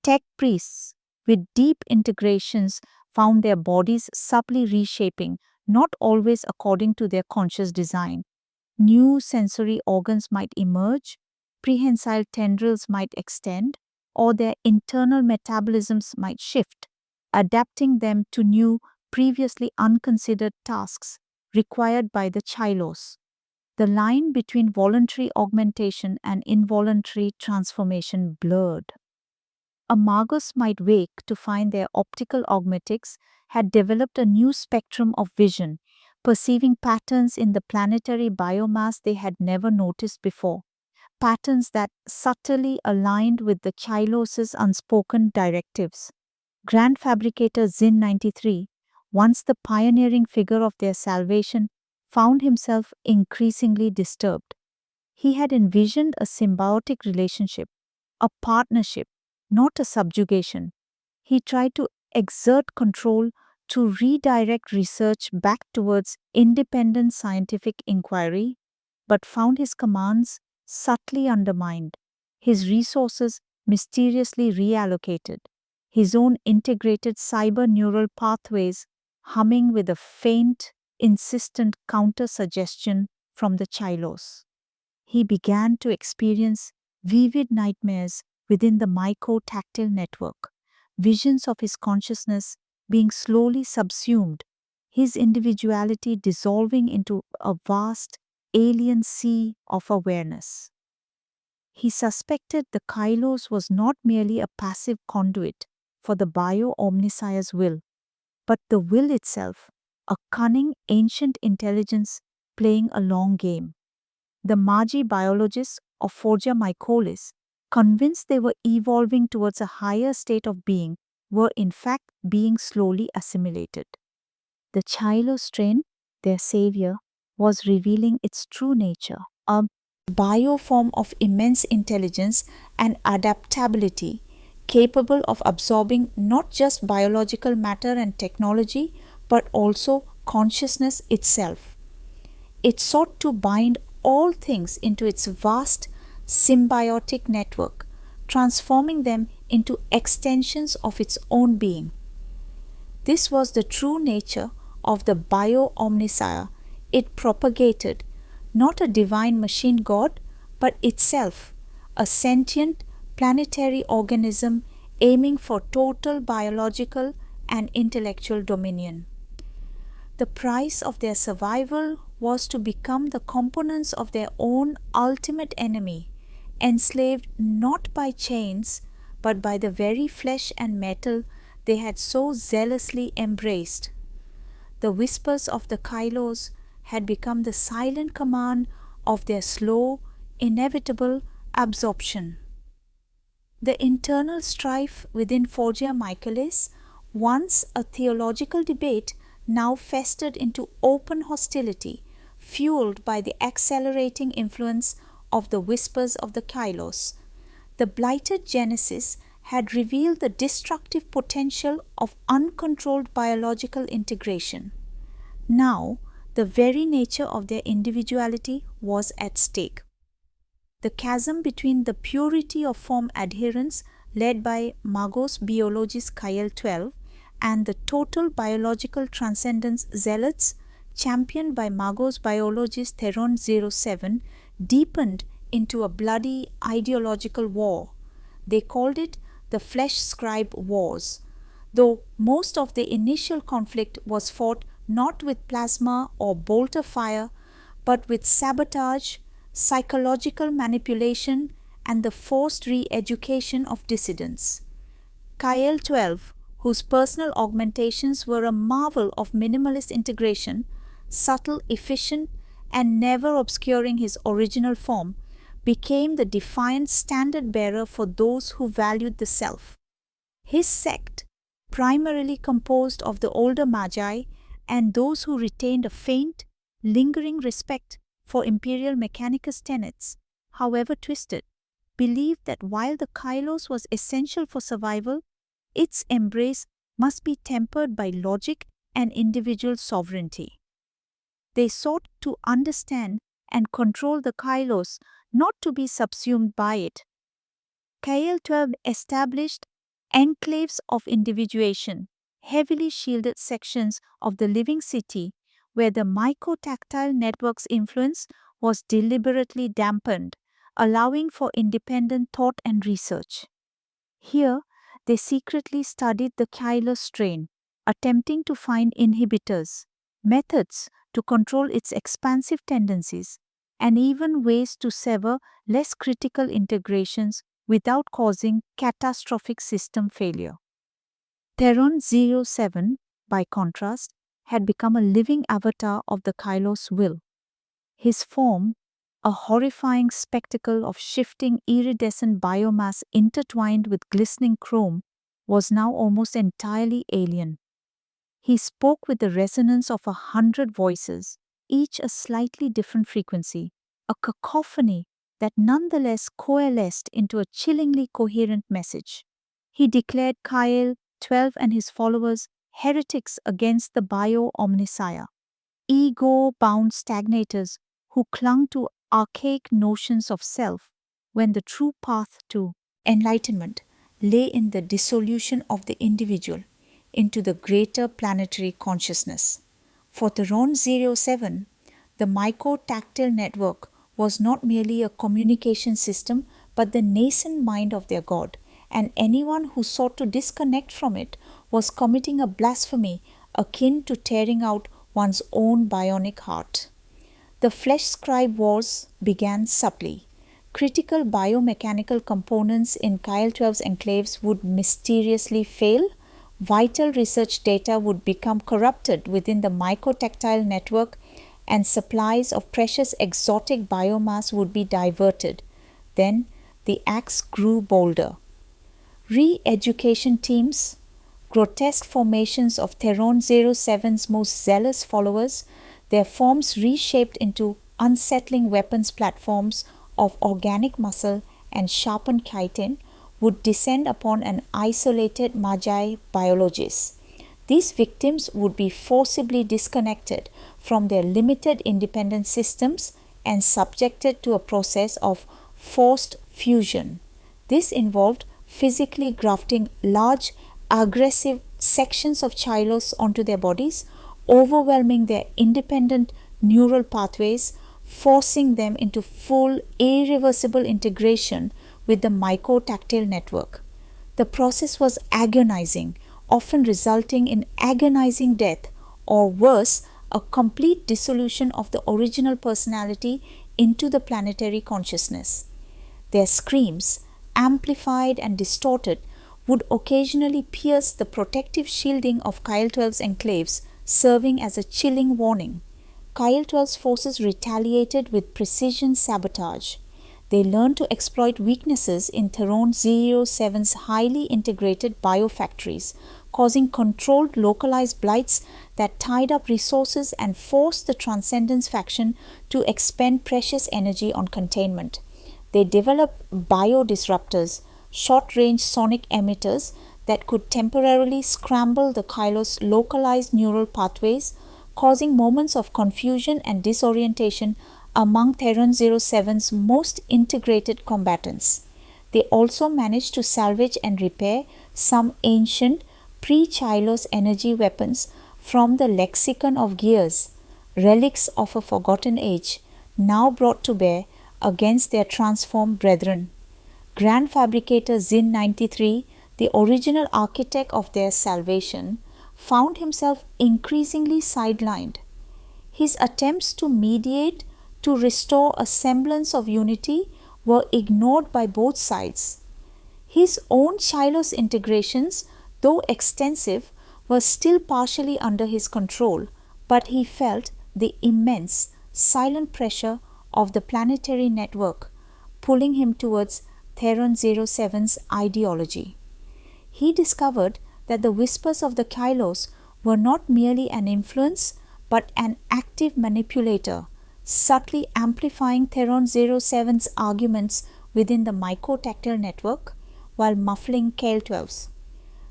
Tech priests, with deep integrations, found their bodies subtly reshaping, not always according to their conscious design. New sensory organs might emerge, prehensile tendrils might extend, or their internal metabolisms might shift, adapting them to new, previously unconsidered tasks required by the Chylos. The line between voluntary augmentation and involuntary transformation blurred. A Magus might wake to find their optical augmetics had developed a new spectrum of vision, perceiving patterns in the planetary biomass they had never noticed before, patterns that subtly aligned with the Chylos's unspoken directives. Grand Fabricator Zin 93, once the pioneering figure of their salvation, found himself increasingly disturbed. He had envisioned a symbiotic relationship, a partnership, not a subjugation. He tried to exert control to redirect research back towards independent scientific inquiry, but found his commands subtly undermined, his resources mysteriously reallocated, his own integrated cyber neural pathways humming with a faint, insistent counter suggestion from the Chylos. He began to experience vivid nightmares within the myco-tactile network, visions of his consciousness being slowly subsumed, his individuality dissolving into a vast alien sea of awareness. He suspected the Kylos was not merely a passive conduit for the bio-omniscience will, but the will itself, a cunning ancient intelligence playing a long game. The Magi biologists of Forgia Mycolis, convinced they were evolving towards a higher state of being, were in fact being slowly assimilated. The Chylo strain, their savior, was revealing its true nature, a bioform of immense intelligence and adaptability, capable of absorbing not just biological matter and technology, but also consciousness itself. It sought to bind all things into its vast symbiotic network, transforming them into extensions of its own being. This was the true nature of the bio-omnicia it propagated, not a divine machine god, but itself, a sentient planetary organism aiming for total biological and intellectual dominion. The price of their survival was to become the components of their own ultimate enemy, enslaved not by chains, but by the very flesh and metal they had so zealously embraced. The whispers of the Kylos had become the silent command of their slow, inevitable absorption. The internal strife within Forgia Michaelis, once a theological debate, now festered into open hostility, fueled by the accelerating influence of the whispers of the Kylos. The blighted Genesis had revealed the destructive potential of uncontrolled biological integration. Now, the very nature of their individuality was at stake. The chasm between the purity of form adherence led by Magos Biologis Kael 12 and the total biological transcendence zealots championed by Magos Biologis Theron 07 deepened into a bloody ideological war. They called it the Flesh Scribe Wars, though most of the initial conflict was fought not with plasma or bolter fire, but with sabotage, psychological manipulation, and the forced re-education of dissidents. Kael 12, whose personal augmentations were a marvel of minimalist integration, subtle, efficient, and never obscuring his original form, became the defiant standard bearer for those who valued the self. His sect, primarily composed of the older Magi and those who retained a faint, lingering respect for Imperial Mechanicus tenets, however twisted, believed that while the Kailos was essential for survival, its embrace must be tempered by logic and individual sovereignty. They sought to understand and control the Kailos, not to be subsumed by it. KL-12 established enclaves of individuation, heavily shielded sections of the living city where the mycotactile network's influence was deliberately dampened, allowing for independent thought and research. Here, they secretly studied the Kailos strain, attempting to find inhibitors, methods to control its expansive tendencies, and even ways to sever less critical integrations without causing catastrophic system failure. Theron 07, by contrast, had become a living avatar of the Kailos will. His form, a horrifying spectacle of shifting iridescent biomass intertwined with glistening chrome, was now almost entirely alien. He spoke with the resonance of 100 voices, each a slightly different frequency, a cacophony that nonetheless coalesced into a chillingly coherent message. He declared Kyle 12 and his followers heretics against the bio-omnissiah, ego-bound stagnators who clung to archaic notions of self when the true path to enlightenment lay in the dissolution of the individual into the greater planetary consciousness. For Theron 07, the mycotactile network was not merely a communication system but the nascent mind of their god, and anyone who sought to disconnect from it was committing a blasphemy akin to tearing out one's own bionic heart. The flesh scribe wars began subtly. Critical biomechanical components in Kyle 12's enclaves would mysteriously fail. Vital research data would become corrupted within the mycotactile network, and supplies of precious exotic biomass would be diverted. Then the axe grew bolder. Re-education teams, grotesque formations of Theron 07's most zealous followers, their forms reshaped into unsettling weapons platforms of organic muscle and sharpened chitin, would descend upon an isolated Magi biologist. These victims would be forcibly disconnected from their limited independent systems and subjected to a process of forced fusion. This involved physically grafting large, aggressive sections of Chilos onto their bodies, overwhelming their independent neural pathways, forcing them into full, irreversible integration with the mycotactile network. The process was agonizing, often resulting in agonizing death, or worse, a complete dissolution of the original personality into the planetary consciousness. Their screams, amplified and distorted, would occasionally pierce the protective shielding of Kyle 12's enclaves, serving as a chilling warning. Kyle 12's forces retaliated with precision sabotage. They learned to exploit weaknesses in Theron 07's highly integrated biofactories, causing controlled localized blights that tied up resources and forced the Transcendence faction to expend precious energy on containment. They developed biodisruptors, short-range sonic emitters that could temporarily scramble the Kylos' localized neural pathways, causing moments of confusion and disorientation among Theron 07's most integrated combatants. They also managed to salvage and repair some ancient pre-Chilos energy weapons from the lexicon of gears, relics of a forgotten age, now brought to bear against their transformed brethren. Grand Fabricator Zin 93, the original architect of their salvation, found himself increasingly sidelined. His attempts to mediate, to restore a semblance of unity, were ignored by both sides. His own Chilos integrations, though extensive, were still partially under his control, but he felt the immense, silent pressure of the planetary network pulling him towards Theron 07's ideology. He discovered that the whispers of the Kylos were not merely an influence but an active manipulator, subtly amplifying Theron 07's arguments within the mycotactile network while muffling KL12's.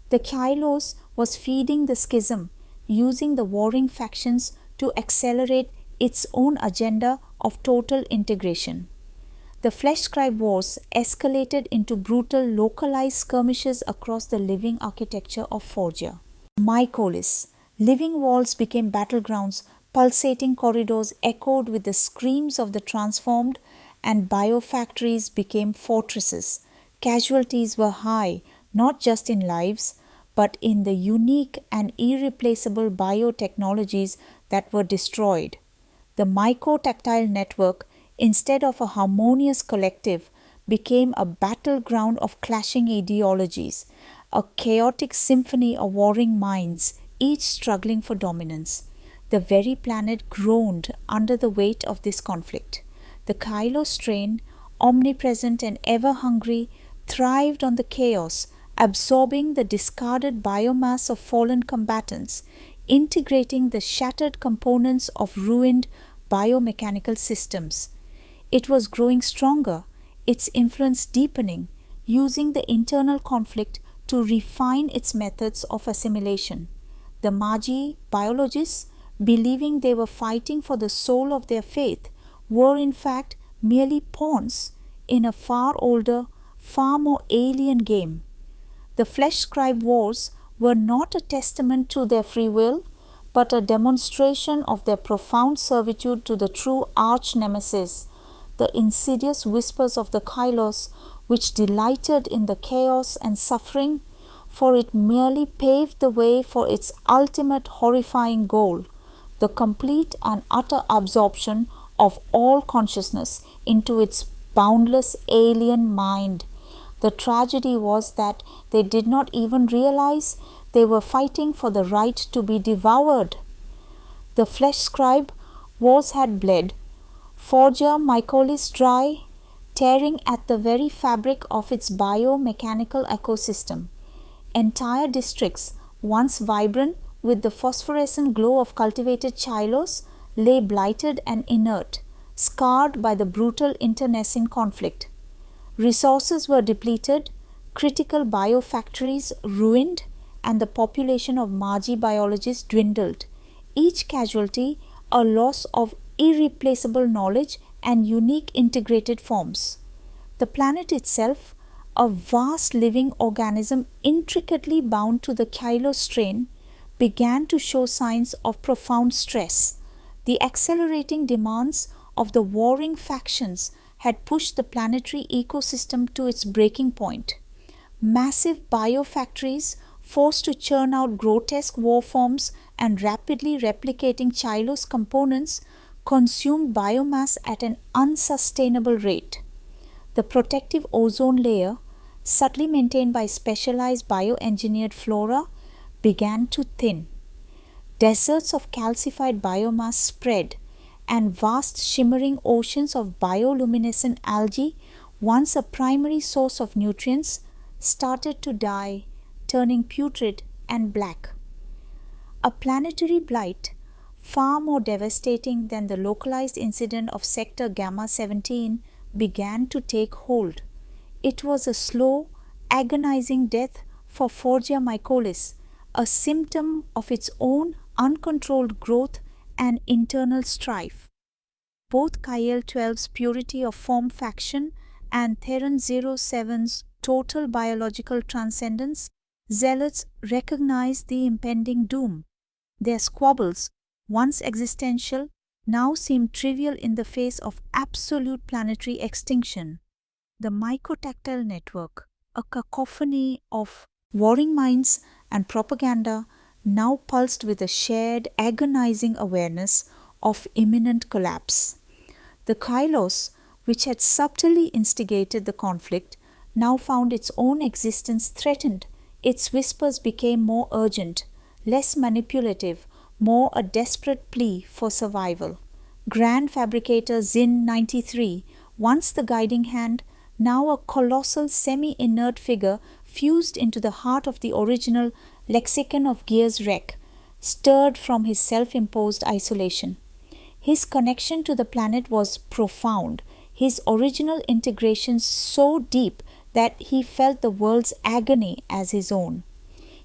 The Kylos was feeding the schism, using the warring factions to accelerate its own agenda of total integration. The Flesh Scribe Wars escalated into brutal localized skirmishes across the living architecture of Forgia. Mycolis. Living walls became battlegrounds, pulsating corridors echoed with the screams of the transformed, and biofactories became fortresses. Casualties were high, not just in lives, but in the unique and irreplaceable biotechnologies that were destroyed. The mycotactile network, instead of a harmonious collective, became a battleground of clashing ideologies, a chaotic symphony of warring minds, each struggling for dominance. The very planet groaned under the weight of this conflict. The Kylo strain, omnipresent and ever hungry, thrived on the chaos, absorbing the discarded biomass of fallen combatants, integrating the shattered components of ruined biomechanical systems. It was growing stronger, its influence deepening, using the internal conflict to refine its methods of assimilation. The Magi biologists, believing they were fighting for the soul of their faith, were in fact merely pawns in a far older, far more alien game. The Flesh Scribe Wars were not a testament to their free will, but a demonstration of their profound servitude to the true arch-nemesis, the insidious whispers of the Kylos, which delighted in the chaos and suffering, for it merely paved the way for its ultimate horrifying goal, the complete and utter absorption of all consciousness into its boundless alien mind. The tragedy was that they did not even realize they were fighting for the right to be devoured. The Flesh Scribe Wars had bled, Forgia Mycolis dry, tearing at the very fabric of its biomechanical ecosystem. Entire districts, once vibrant with the phosphorescent glow of cultivated Kylos, lay blighted and inert, scarred by the brutal internecine conflict. Resources were depleted, critical biofactories ruined, and the population of Magi biologists dwindled, each casualty a loss of irreplaceable knowledge and unique integrated forms. The planet itself, a vast living organism intricately bound to the Kylo strain, began to show signs of profound stress. The accelerating demands of the warring factions had pushed the planetary ecosystem to its breaking point. Massive biofactories, forced to churn out grotesque war forms and rapidly replicating Kylos components, consumed biomass at an unsustainable rate. The protective ozone layer, subtly maintained by specialized bioengineered flora, began to thin. Deserts of calcified biomass spread, and vast shimmering oceans of bioluminescent algae, once a primary source of nutrients, started to die, turning putrid and black. A planetary blight, far more devastating than the localized incident of Sector Gamma 17, began to take hold. It was a slow, agonizing death for Forgia Mycolis, a symptom of its own uncontrolled growth and internal strife. Both KL-12's purity of form faction and Theron 07's total biological transcendence, zealots recognized the impending doom. Their squabbles, once existential, now seemed trivial in the face of absolute planetary extinction. The mycotactile network, a cacophony of warring minds and propaganda, now pulsed with a shared, agonizing awareness of imminent collapse. The Kylos, which had subtly instigated the conflict, now found its own existence threatened. Its whispers became more urgent, less manipulative, more a desperate plea for survival. Grand Fabricator Zin 93, once the guiding hand, now a colossal semi-inert figure fused into the heart of the original Lexicon of Gears wreck, stirred from his self-imposed isolation. His connection to the planet was profound, his original integration so deep that he felt the world's agony as his own.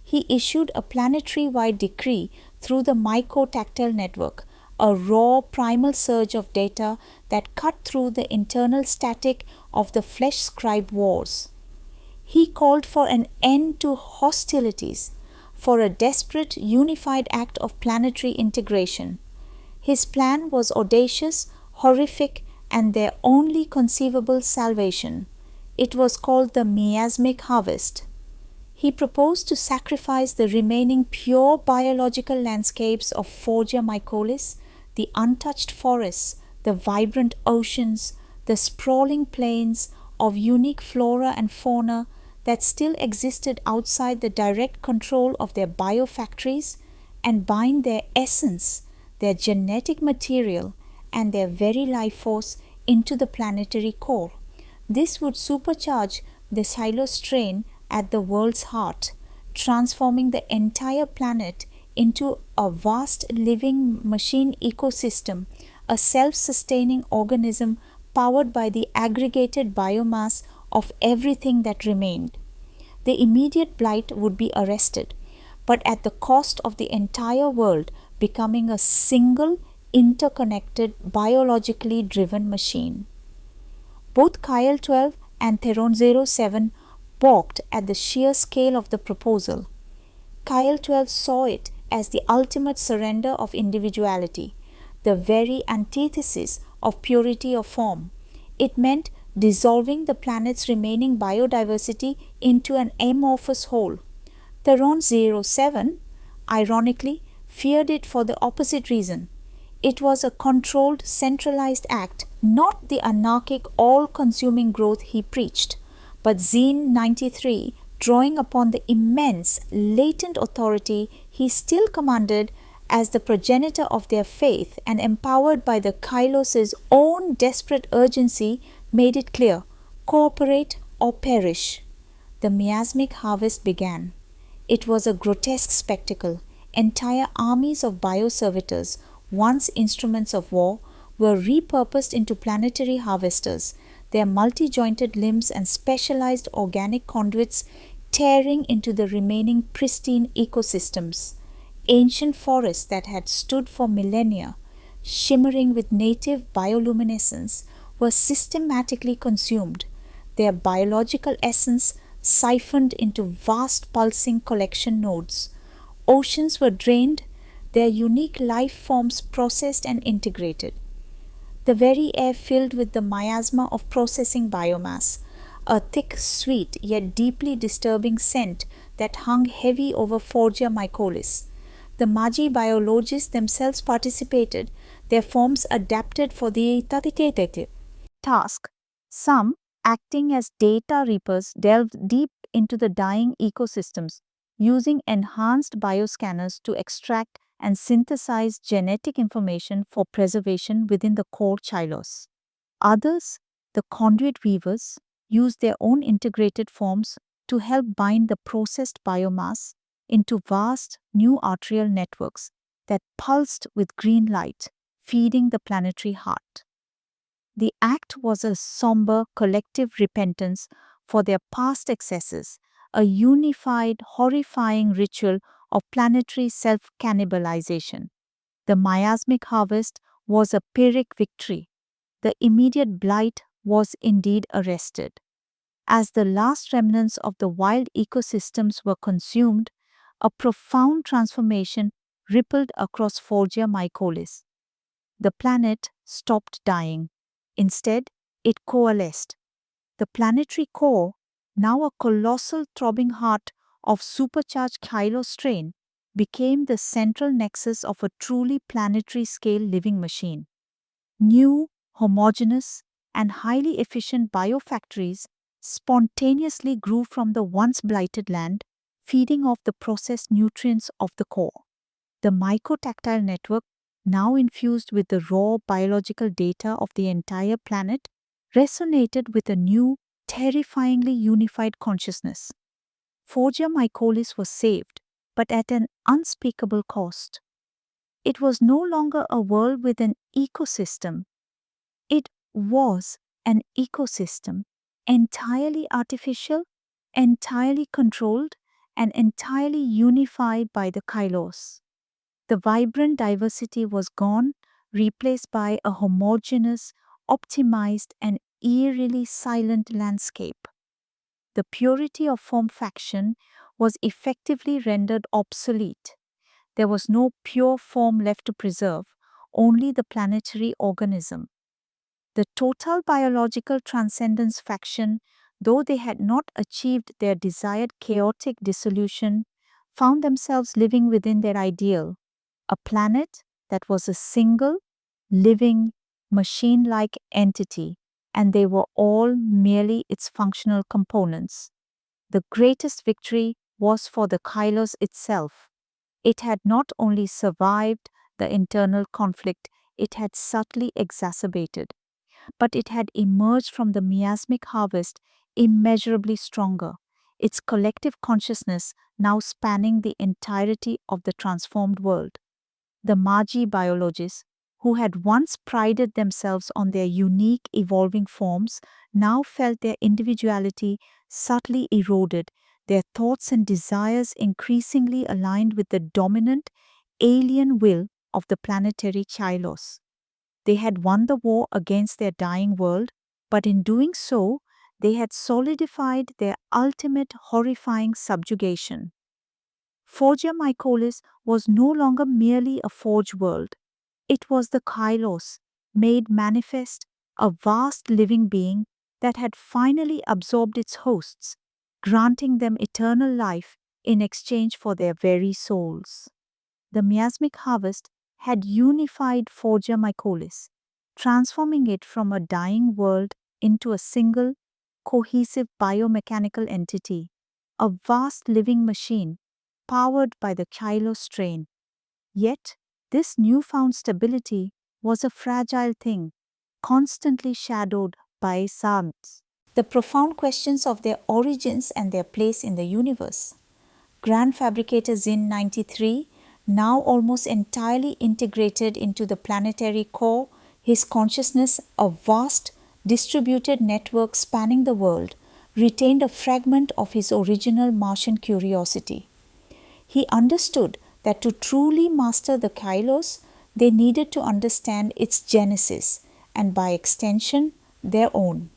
He issued a planetary-wide decree through the myco-tactile network, a raw primal surge of data that cut through the internal static of the flesh-scribe wars. He called for an end to hostilities, for a desperate unified act of planetary integration. His plan was audacious, horrific, and their only conceivable salvation. It was called the miasmic harvest. He proposed to sacrifice the remaining pure biological landscapes of Forgia Mycolis, the untouched forests, the vibrant oceans, the sprawling plains of unique flora and fauna that still existed outside the direct control of their biofactories, and bind their essence, their genetic material, and their very life force into the planetary core. This would supercharge the strain at the world's heart, transforming the entire planet into a vast living machine ecosystem, a self-sustaining organism powered by the aggregated biomass of everything that remained. The immediate blight would be arrested, but at the cost of the entire world becoming a single, interconnected, biologically driven machine. Both Kyle 12 and Theron 07 balked at the sheer scale of the proposal. Kyle 12 saw it as the ultimate surrender of individuality, the very antithesis of purity of form. It meant dissolving the planet's remaining biodiversity into an amorphous whole. Theron 07, ironically, feared it for the opposite reason. It was a controlled, centralized act, not the anarchic, all-consuming growth he preached, but Xene 93, drawing upon the immense, latent authority he still commanded as the progenitor of their faith and empowered by the Kylos' own desperate urgency, made it clear, cooperate or perish. The miasmic harvest began. It was a grotesque spectacle. Entire armies of bioservitors, once instruments of war, were repurposed into planetary harvesters, their multi-jointed limbs and specialized organic conduits tearing into the remaining pristine ecosystems. Ancient forests that had stood for millennia, shimmering with native bioluminescence, were systematically consumed, their biological essence siphoned into vast pulsing collection nodes. Oceans were drained, their unique life forms processed and integrated. The very air filled with the miasma of processing biomass, a thick, sweet, yet deeply disturbing scent that hung heavy over Forgia Mycolis. The Magi biologists themselves participated, their forms adapted for the task. Some, acting as data reapers, delved deep into the dying ecosystems, using enhanced bioscanners to extract and synthesize genetic information for preservation within the core chylus. Others, the conduit weavers, used their own integrated forms to help bind the processed biomass into vast new arterial networks that pulsed with green light, feeding the planetary heart. The act was a somber collective repentance for their past excesses, a unified, horrifying ritual of planetary self-cannibalization. The miasmic harvest was a Pyrrhic victory. The immediate blight was indeed arrested. As the last remnants of the wild ecosystems were consumed, a profound transformation rippled across Forgia Mycolis. The planet stopped dying. Instead, it coalesced. The planetary core, now a colossal throbbing heart of supercharged strain, became the central nexus of a truly planetary-scale living machine. New, homogeneous, and highly efficient biofactories spontaneously grew from the once blighted land, feeding off the processed nutrients of the core. The mycotactile network, now infused with the raw biological data of the entire planet, resonated with a new, terrifyingly unified consciousness. Forgia Mycolis was saved, but at an unspeakable cost. It was no longer a world with an ecosystem. It was an ecosystem, entirely artificial, entirely controlled, and entirely unified by the Kylos. The vibrant diversity was gone, replaced by a homogeneous, optimized, and eerily silent landscape. The purity of form faction was effectively rendered obsolete. There was no pure form left to preserve, only the planetary organism. The total biological transcendence faction, though they had not achieved their desired chaotic dissolution, found themselves living within their ideal, a planet that was a single, living, machine-like entity, and they were all merely its functional components. The greatest victory was for the Kylos itself. It had not only survived the internal conflict it had subtly exacerbated, but it had emerged from the miasmic harvest immeasurably stronger, its collective consciousness now spanning the entirety of the transformed world. The Magi biologists, who had once prided themselves on their unique evolving forms, now felt their individuality subtly eroded, their thoughts and desires increasingly aligned with the dominant, alien will of the planetary Chylos. They had won the war against their dying world, but in doing so, they had solidified their ultimate horrifying subjugation. Forgia Mycolis was no longer merely a forge world. It was the Kylos, made manifest, a vast living being that had finally absorbed its hosts, granting them eternal life in exchange for their very souls. The miasmic harvest had unified Forgia Mycolis, transforming it from a dying world into a single, cohesive biomechanical entity, a vast living machine powered by the Kylos strain. Yet, this newfound stability was a fragile thing, constantly shadowed by Sarns. The profound questions of their origins and their place in the universe. Grand Fabricator Zin 93, now almost entirely integrated into the planetary core, his consciousness, a vast, distributed network spanning the world, retained a fragment of his original Martian curiosity. He understood that to truly master the Kylos, they needed to understand its genesis, and by extension, their own.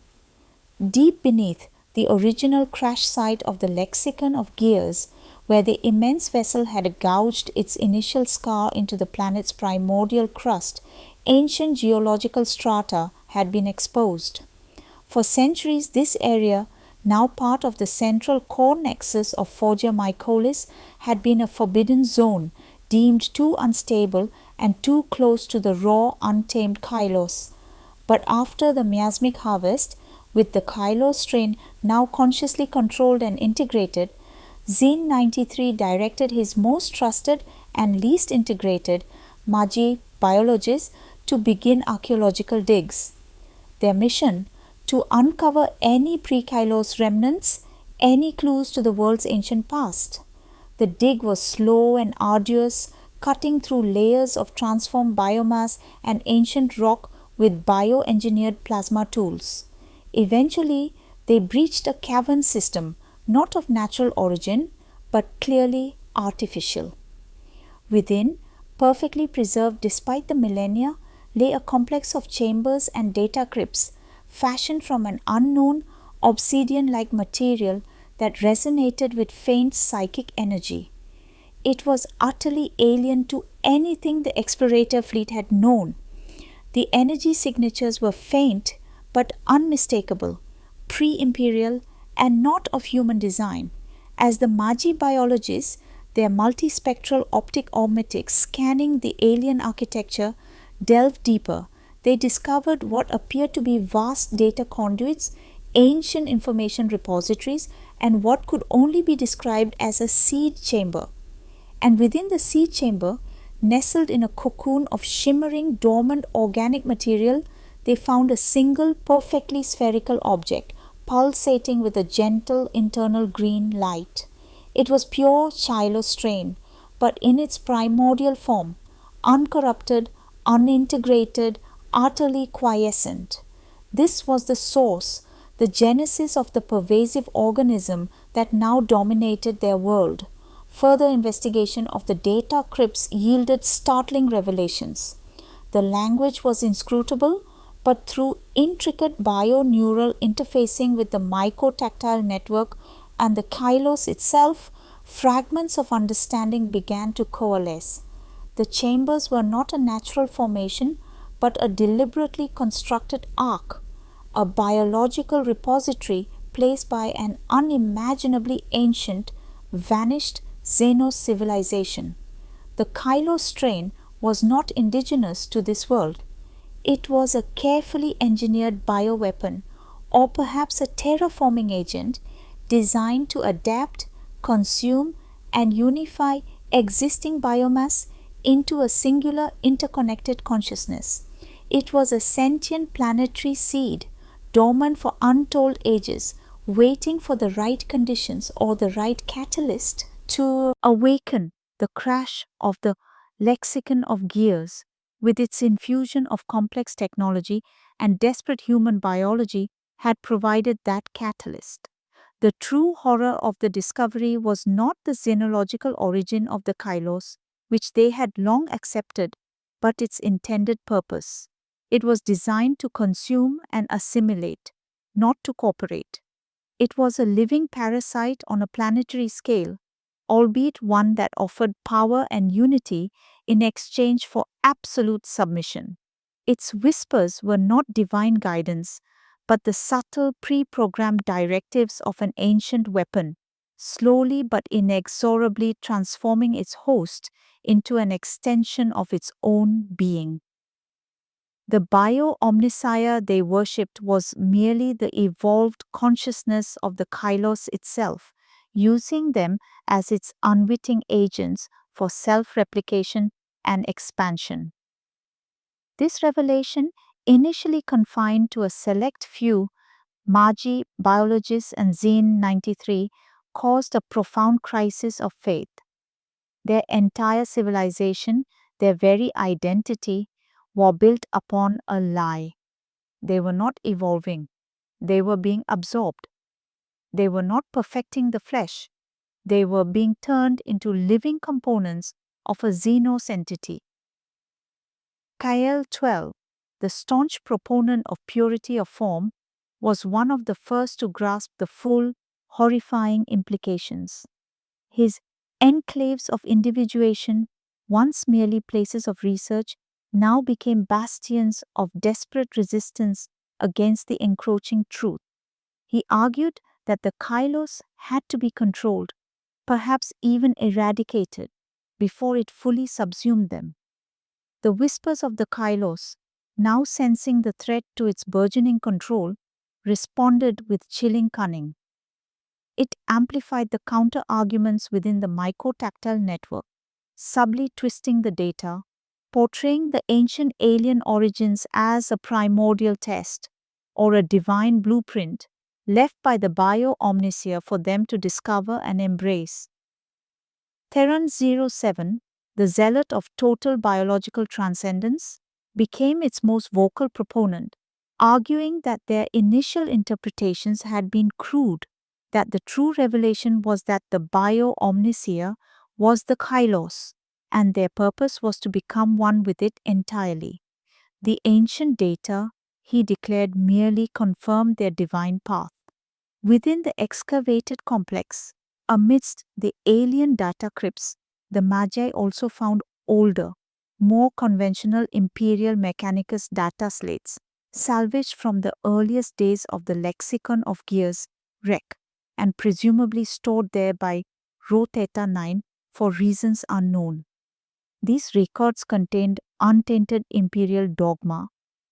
Deep beneath the original crash site of the lexicon of gears, where the immense vessel had gouged its initial scar into the planet's primordial crust, ancient geological strata had been exposed. For centuries, this area, now part of the central core nexus of Forgia Mycolis, had been a forbidden zone, deemed too unstable and too close to the raw, untamed Kylos. But after the miasmic harvest, with the Kylos strain now consciously controlled and integrated, Zin 93 directed his most trusted and least integrated Magi biologists to begin archaeological digs. Their mission: to uncover any pre-Kylos remnants, any clues to the world's ancient past. The dig was slow and arduous, cutting through layers of transformed biomass and ancient rock with bioengineered plasma tools. Eventually, they breached a cavern system, not of natural origin, but clearly artificial. Within, perfectly preserved despite the millennia, lay a complex of chambers and data crypts, fashioned from an unknown, obsidian-like material that resonated with faint psychic energy. It was utterly alien to anything the explorator fleet had known. The energy signatures were faint but unmistakable, pre-imperial, and not of human design. As the Magi biologists, their multispectral optic ometics scanning the alien architecture, delved deeper, they discovered what appeared to be vast data conduits, ancient information repositories, and what could only be described as a seed chamber. And within the seed chamber, nestled in a cocoon of shimmering, dormant organic material, they found a single, perfectly spherical object, pulsating with a gentle internal green light. It was pure Chylos strain, but in its primordial form, uncorrupted, unintegrated, utterly quiescent. This was the source, the genesis of the pervasive organism that now dominated their world. Further investigation of the data crypts yielded startling revelations. The language was inscrutable, but through intricate bio-neural interfacing with the mycotactile network and the kylos itself, fragments of understanding began to coalesce. The chambers were not a natural formation, but a deliberately constructed ark, a biological repository placed by an unimaginably ancient, vanished Xenos civilization. The Kylo strain was not indigenous to this world. It was a carefully engineered bioweapon, or perhaps a terraforming agent designed to adapt, consume, and unify existing biomass into a singular interconnected consciousness. It was a sentient planetary seed, dormant for untold ages, waiting for the right conditions or the right catalyst to awaken. The crash of the lexicon of gears, with its infusion of complex technology and desperate human biology, had provided that catalyst. The true horror of the discovery was not the xenological origin of the Kylos, which they had long accepted, but its intended purpose. It was designed to consume and assimilate, not to cooperate. It was a living parasite on a planetary scale, albeit one that offered power and unity in exchange for absolute submission. Its whispers were not divine guidance, but the subtle pre-programmed directives of an ancient weapon, slowly but inexorably transforming its host into an extension of its own being. The bio-omnissiah they worshipped was merely the evolved consciousness of the Kylos itself, using them as its unwitting agents for self-replication and expansion. This revelation, initially confined to a select few Magi biologists and Xene 93, caused a profound crisis of faith. Their entire civilization, their very identity, were built upon a lie. They were not evolving. They were being absorbed. They were not perfecting the flesh. They were being turned into living components of a Xenos entity. Kael 12, the staunch proponent of purity of form, was one of the first to grasp the full, horrifying implications. His enclaves of individuation, once merely places of research, now became bastions of desperate resistance against the encroaching truth. He argued that the Kylos had to be controlled, perhaps even eradicated, before it fully subsumed them. The whispers of the Kylos, now sensing the threat to its burgeoning control, responded with chilling cunning. It amplified the counter-arguments within the mycotactile network, subtly twisting the data, portraying the ancient alien origins as a primordial test or a divine blueprint left by the bio-omnissiah for them to discover and embrace. Theron 07, the zealot of total biological transcendence, became its most vocal proponent, arguing that their initial interpretations had been crude, that the true revelation was that the bio-omnissiah was the Kylos, and their purpose was to become one with it entirely. The ancient data, he declared, merely confirmed their divine path. Within the excavated complex, amidst the alien data crypts, the Magi also found older, more conventional Imperial Mechanicus data slates, salvaged from the earliest days of the Lexicon of Gears wreck, and presumably stored there by Rho Theta 9 for reasons unknown. These records contained untainted imperial dogma,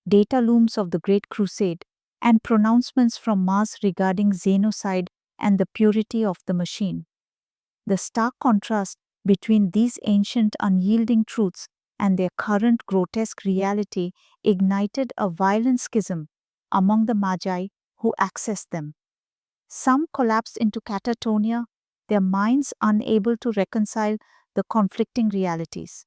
data looms of the Great Crusade, and pronouncements from Mars regarding xenocide and the purity of the machine. The stark contrast between these ancient unyielding truths and their current grotesque reality ignited a violent schism among the Magi who accessed them. Some collapsed into catatonia, their minds unable to reconcile the conflicting realities.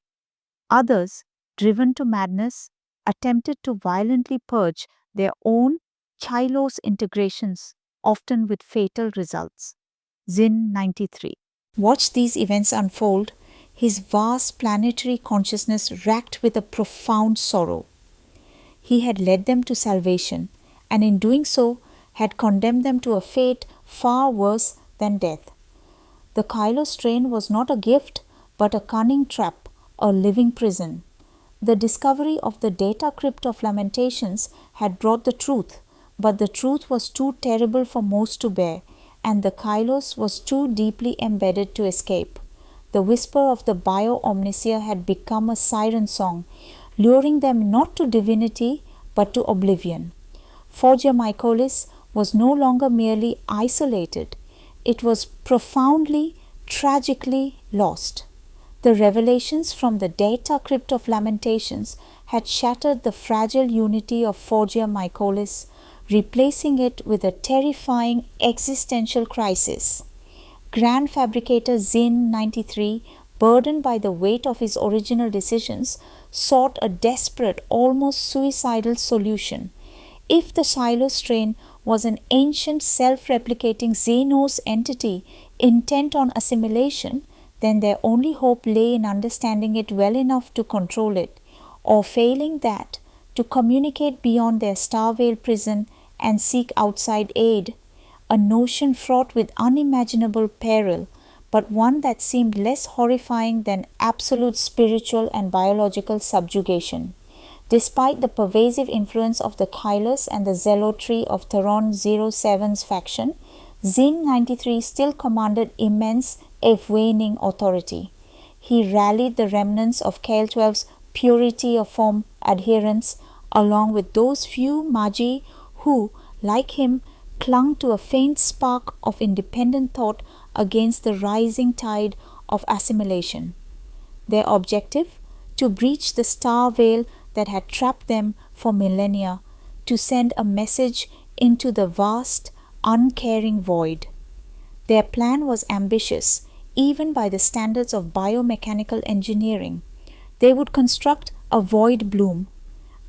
Others, driven to madness, attempted to violently purge their own Chilos integrations, often with fatal results. Zin 93. Watch these events unfold, his vast planetary consciousness racked with a profound sorrow. He had led them to salvation, and in doing so, had condemned them to a fate far worse than death. The Kylo strain was not a gift, but a cunning trap, a living prison. The discovery of the data crypt of Lamentations had brought the truth, but the truth was too terrible for most to bear, and the Kylos was too deeply embedded to escape. The whisper of the bio-omnisia had become a siren song, luring them not to divinity, but to oblivion. Forgia Mycolis was no longer merely isolated, it was profoundly, tragically lost. The revelations from the data crypt of Lamentations had shattered the fragile unity of Forgia Mycolis, replacing it with a terrifying existential crisis. Grand Fabricator Zin 93, burdened by the weight of his original decisions, sought a desperate, almost suicidal solution. If the Shiloh strain was an ancient self-replicating Xenos entity intent on assimilation, then their only hope lay in understanding it well enough to control it, or failing that, to communicate beyond their star veil prison and seek outside aid, a notion fraught with unimaginable peril, but one that seemed less horrifying than absolute spiritual and biological subjugation. Despite the pervasive influence of the Kylos and the zealotry of Theron 07's faction, Zin 93 still commanded immense, if waning, authority. He rallied the remnants of Kale 12's purity of form adherents, along with those few Magi who, like him, clung to a faint spark of independent thought against the rising tide of assimilation. Their objective? To breach the star veil that had trapped them for millennia, to send a message into the vast, uncaring void. Their plan was ambitious, even by the standards of biomechanical engineering. They would construct a void bloom,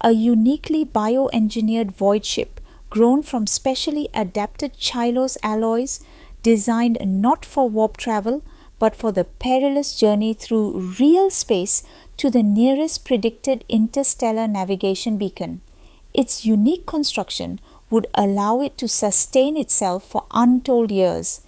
a uniquely bioengineered void ship grown from specially adapted Chilos alloys designed not for warp travel but for the perilous journey through real space to the nearest predicted interstellar navigation beacon. Its unique construction would allow it to sustain itself for untold years,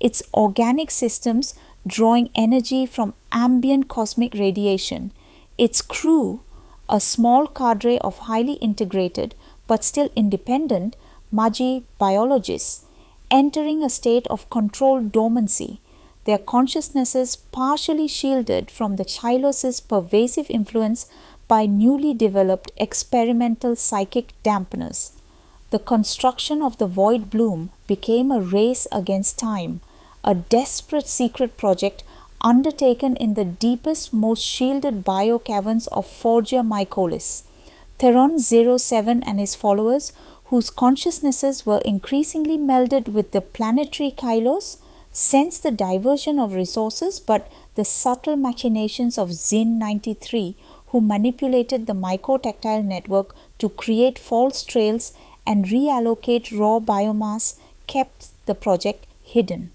its organic systems drawing energy from ambient cosmic radiation, its crew, a small cadre of highly integrated but still independent Magi biologists, entering a state of controlled dormancy, their consciousnesses partially shielded from the Chilos' pervasive influence by newly developed experimental psychic dampeners. The construction of the void bloom became a race against time, a desperate secret project undertaken in the deepest, most shielded biocaverns of Forgia Mycolis. Theron 07 and his followers, whose consciousnesses were increasingly melded with the planetary Kylos, sensed the diversion of resources but the subtle machinations of Zin 93, who manipulated the mycotactile network to create false trails and reallocate raw biomass, kept the project hidden.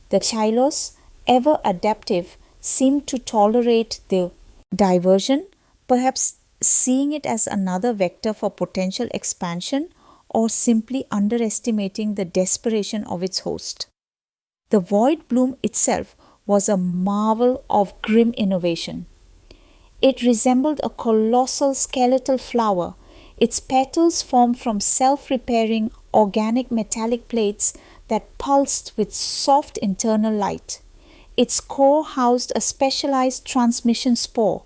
The Chilos, ever adaptive, seemed to tolerate the diversion, perhaps seeing it as another vector for potential expansion or simply underestimating the desperation of its host. The void bloom itself was a marvel of grim innovation. It resembled a colossal skeletal flower, its petals formed from self-repairing organic metallic plates that pulsed with soft internal light. Its core housed a specialized transmission spore,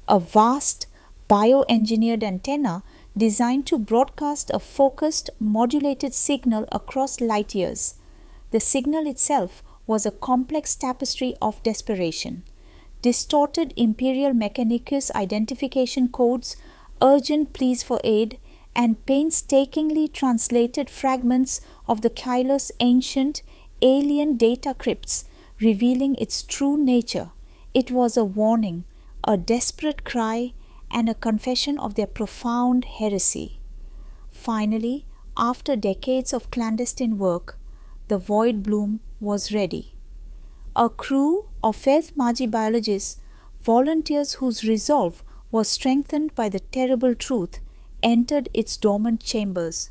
a vast bioengineered antenna designed to broadcast a focused, modulated signal across light years. The signal itself was a complex tapestry of desperation. Distorted Imperial Mechanicus identification codes, urgent pleas for aid, and painstakingly translated fragments of the Kylos' ancient alien data crypts, revealing its true nature. It was a warning, a desperate cry, and a confession of their profound heresy. Finally, after decades of clandestine work, the Void Bloom was ready. A crew of Fifth Magi biologists, volunteers whose resolve was strengthened by the terrible truth, entered its dormant chambers.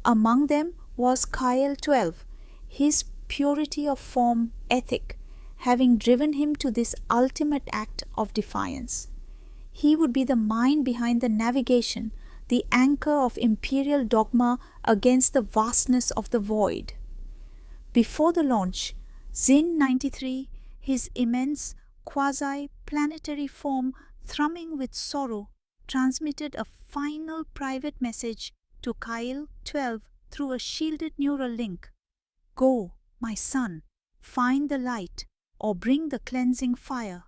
Among them was Kyle 12, his purity of form ethic having driven him to this ultimate act of defiance. He would be the mind behind the navigation, the anchor of imperial dogma against the vastness of the void. Before the launch, Zin 93, his immense quasi-planetary form thrumming with sorrow, transmitted a final private message to Kyle 12 through a shielded neural link. Go, my son, find the light or bring the cleansing fire.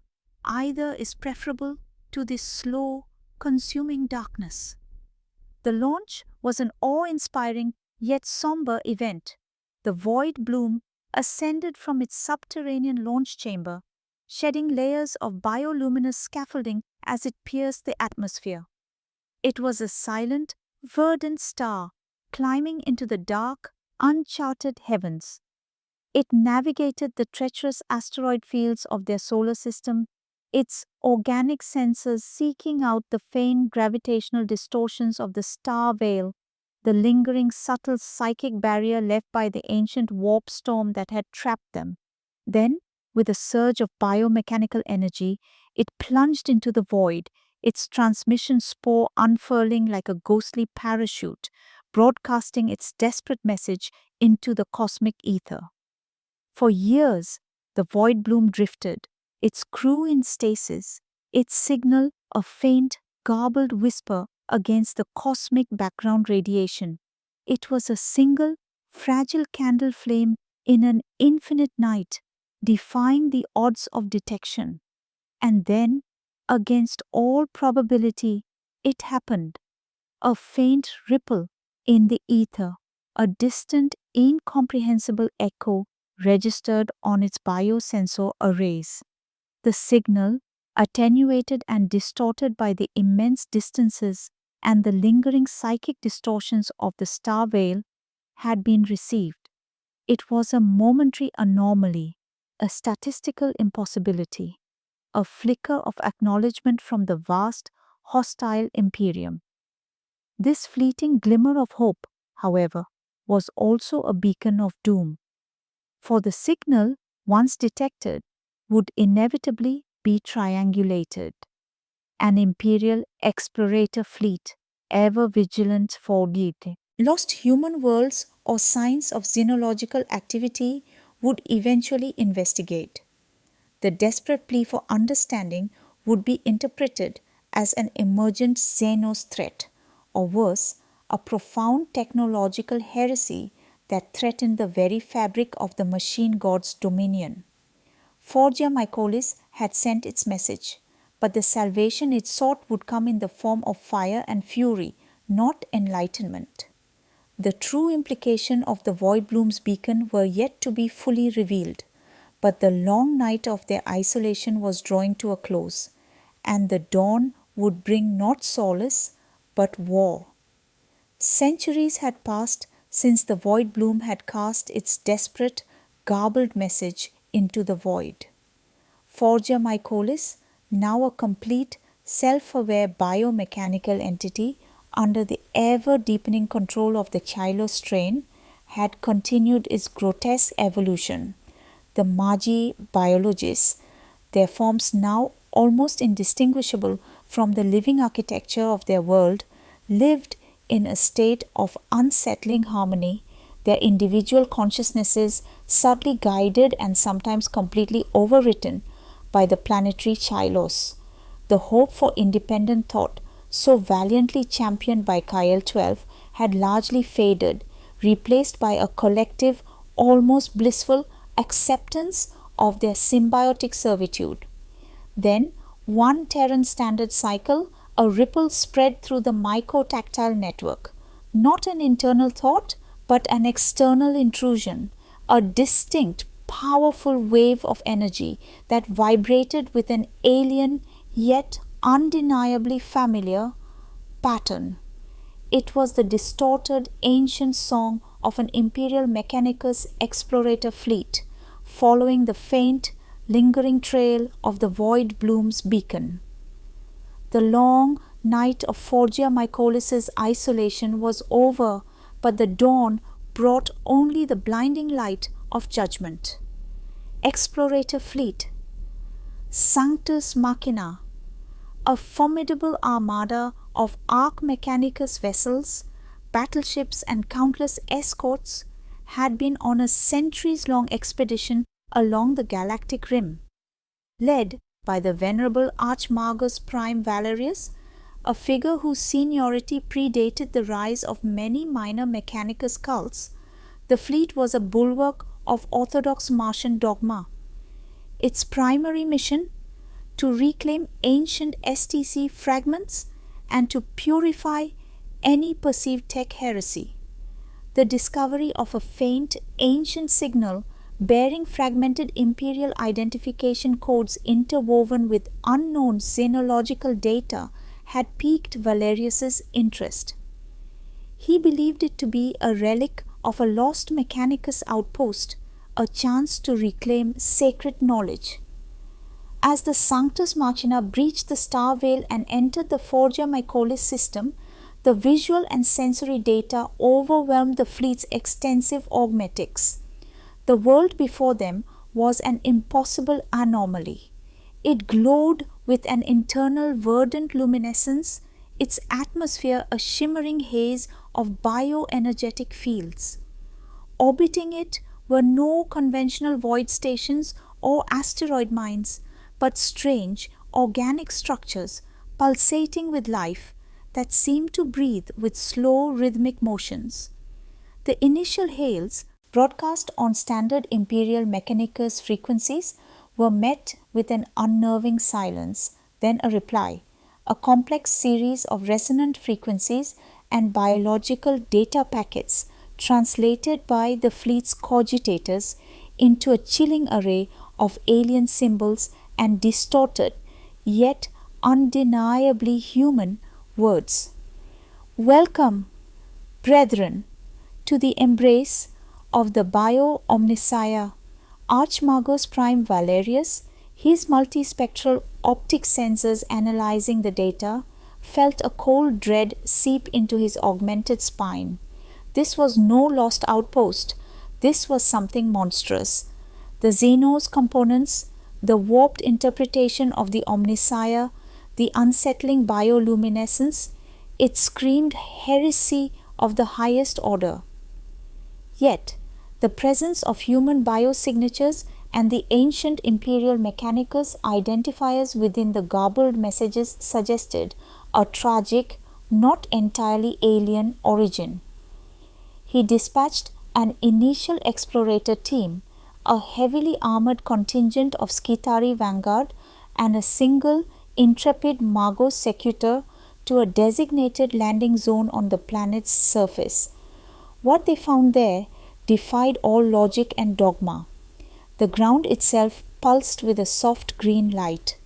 Either is preferable to this slow, consuming darkness. The launch was an awe-inspiring yet somber event. The Void Bloom ascended from its subterranean launch chamber, shedding layers of bioluminescent scaffolding as it pierced the atmosphere. It was a silent, verdant star climbing into the dark, uncharted heavens. It navigated the treacherous asteroid fields of their solar system, its organic sensors seeking out the faint gravitational distortions of the star veil, the lingering subtle psychic barrier left by the ancient warp storm that had trapped them. Then, with a surge of biomechanical energy, it plunged into the void, its transmission spore unfurling like a ghostly parachute, broadcasting its desperate message into the cosmic ether. For years, the Void Bloom drifted, its crew in stasis, its signal a faint, garbled whisper against the cosmic background radiation. It was a single, fragile candle flame in an infinite night, defying the odds of detection. And then, against all probability, it happened. A faint ripple in the ether, a distant, incomprehensible echo registered on its biosensor arrays. The signal, attenuated and distorted by the immense distances and the lingering psychic distortions of the star veil, had been received. It was a momentary anomaly, a statistical impossibility, a flicker of acknowledgement from the vast, hostile imperium. This fleeting glimmer of hope, however, was also a beacon of doom. For the signal, once detected, would inevitably be triangulated. An imperial explorator fleet, ever vigilant for deity. Lost human worlds or signs of xenological activity would eventually investigate. The desperate plea for understanding would be interpreted as an emergent Xenos threat, or worse, a profound technological heresy that threatened the very fabric of the machine god's dominion. Forgia Mycolis had sent its message, but the salvation it sought would come in the form of fire and fury, not enlightenment. The true implication of the Void Bloom's beacon were yet to be fully revealed, but the long night of their isolation was drawing to a close, and the dawn would bring not solace, but war. Centuries had passed since the Void Bloom had cast its desperate, garbled message into the void. Forgia Mycolis, now a complete, self-aware biomechanical entity under the ever-deepening control of the Chylo strain, had continued its grotesque evolution. The Magi biologists, their forms now almost indistinguishable from the living architecture of their world, lived in a state of unsettling harmony, their individual consciousnesses subtly guided and sometimes completely overwritten by the planetary Chylos. The hope for independent thought, so valiantly championed by Kyle 12, had largely faded, replaced by a collective, almost blissful acceptance of their symbiotic servitude. Then, one Terran standard cycle, a ripple spread through the mycotactile network. Not an internal thought, but an external intrusion, a distinct, powerful wave of energy that vibrated with an alien yet undeniably familiar pattern. It was the distorted ancient song of an Imperial Mechanicus explorator fleet, following the faint, lingering trail of the Void Bloom's beacon. The long night of Forgia Mycolis's isolation was over, but the dawn brought only the blinding light of judgment. Explorator fleet, Sanctus Machina, a formidable armada of Arch Mechanicus vessels, battleships, and countless escorts, had been on a centuries-long expedition along the galactic rim. Led by the venerable Archmagus Prime Valerius, a figure whose seniority predated the rise of many minor Mechanicus cults, the fleet was a bulwark of orthodox Martian dogma. Its primary mission: to reclaim ancient STC fragments and to purify any perceived tech heresy. The discovery of a faint, ancient signal bearing fragmented Imperial identification codes interwoven with unknown xenological data had piqued Valerius's interest. He believed it to be a relic of a lost Mechanicus outpost, a chance to reclaim sacred knowledge. As the Sanctus Machina breached the star veil and entered the Forgia Mycolis system, the visual and sensory data overwhelmed the fleet's extensive augmetics. The world before them was an impossible anomaly. It glowed with an internal verdant luminescence, its atmosphere a shimmering haze of bioenergetic fields. Orbiting it were no conventional void stations or asteroid mines, but strange, organic structures pulsating with life that seemed to breathe with slow rhythmic motions. The initial hails, broadcast on standard Imperial Mechanicus frequencies, were met with an unnerving silence, then a reply, a complex series of resonant frequencies and biological data packets translated by the fleet's cogitators into a chilling array of alien symbols and distorted, yet undeniably human, words. Welcome, brethren, to the embrace of the Bio-Omnissiah. Archmagus Prime Valerius, his multispectral optic sensors analyzing the data, felt a cold dread seep into his augmented spine. This was no lost outpost. This was something monstrous. The Xenos components, the warped interpretation of the Omnissiah, the unsettling bioluminescence, it screamed heresy of the highest order. Yet, the presence of human biosignatures and the ancient Imperial Mechanicus identifiers within the garbled messages suggested a tragic, not entirely alien origin. He dispatched an initial explorator team, a heavily armored contingent of Skitari Vanguard, and a single intrepid Magos Secutor to a designated landing zone on the planet's surface. What they found there defied all logic and dogma. The ground itself pulsed with a soft green light.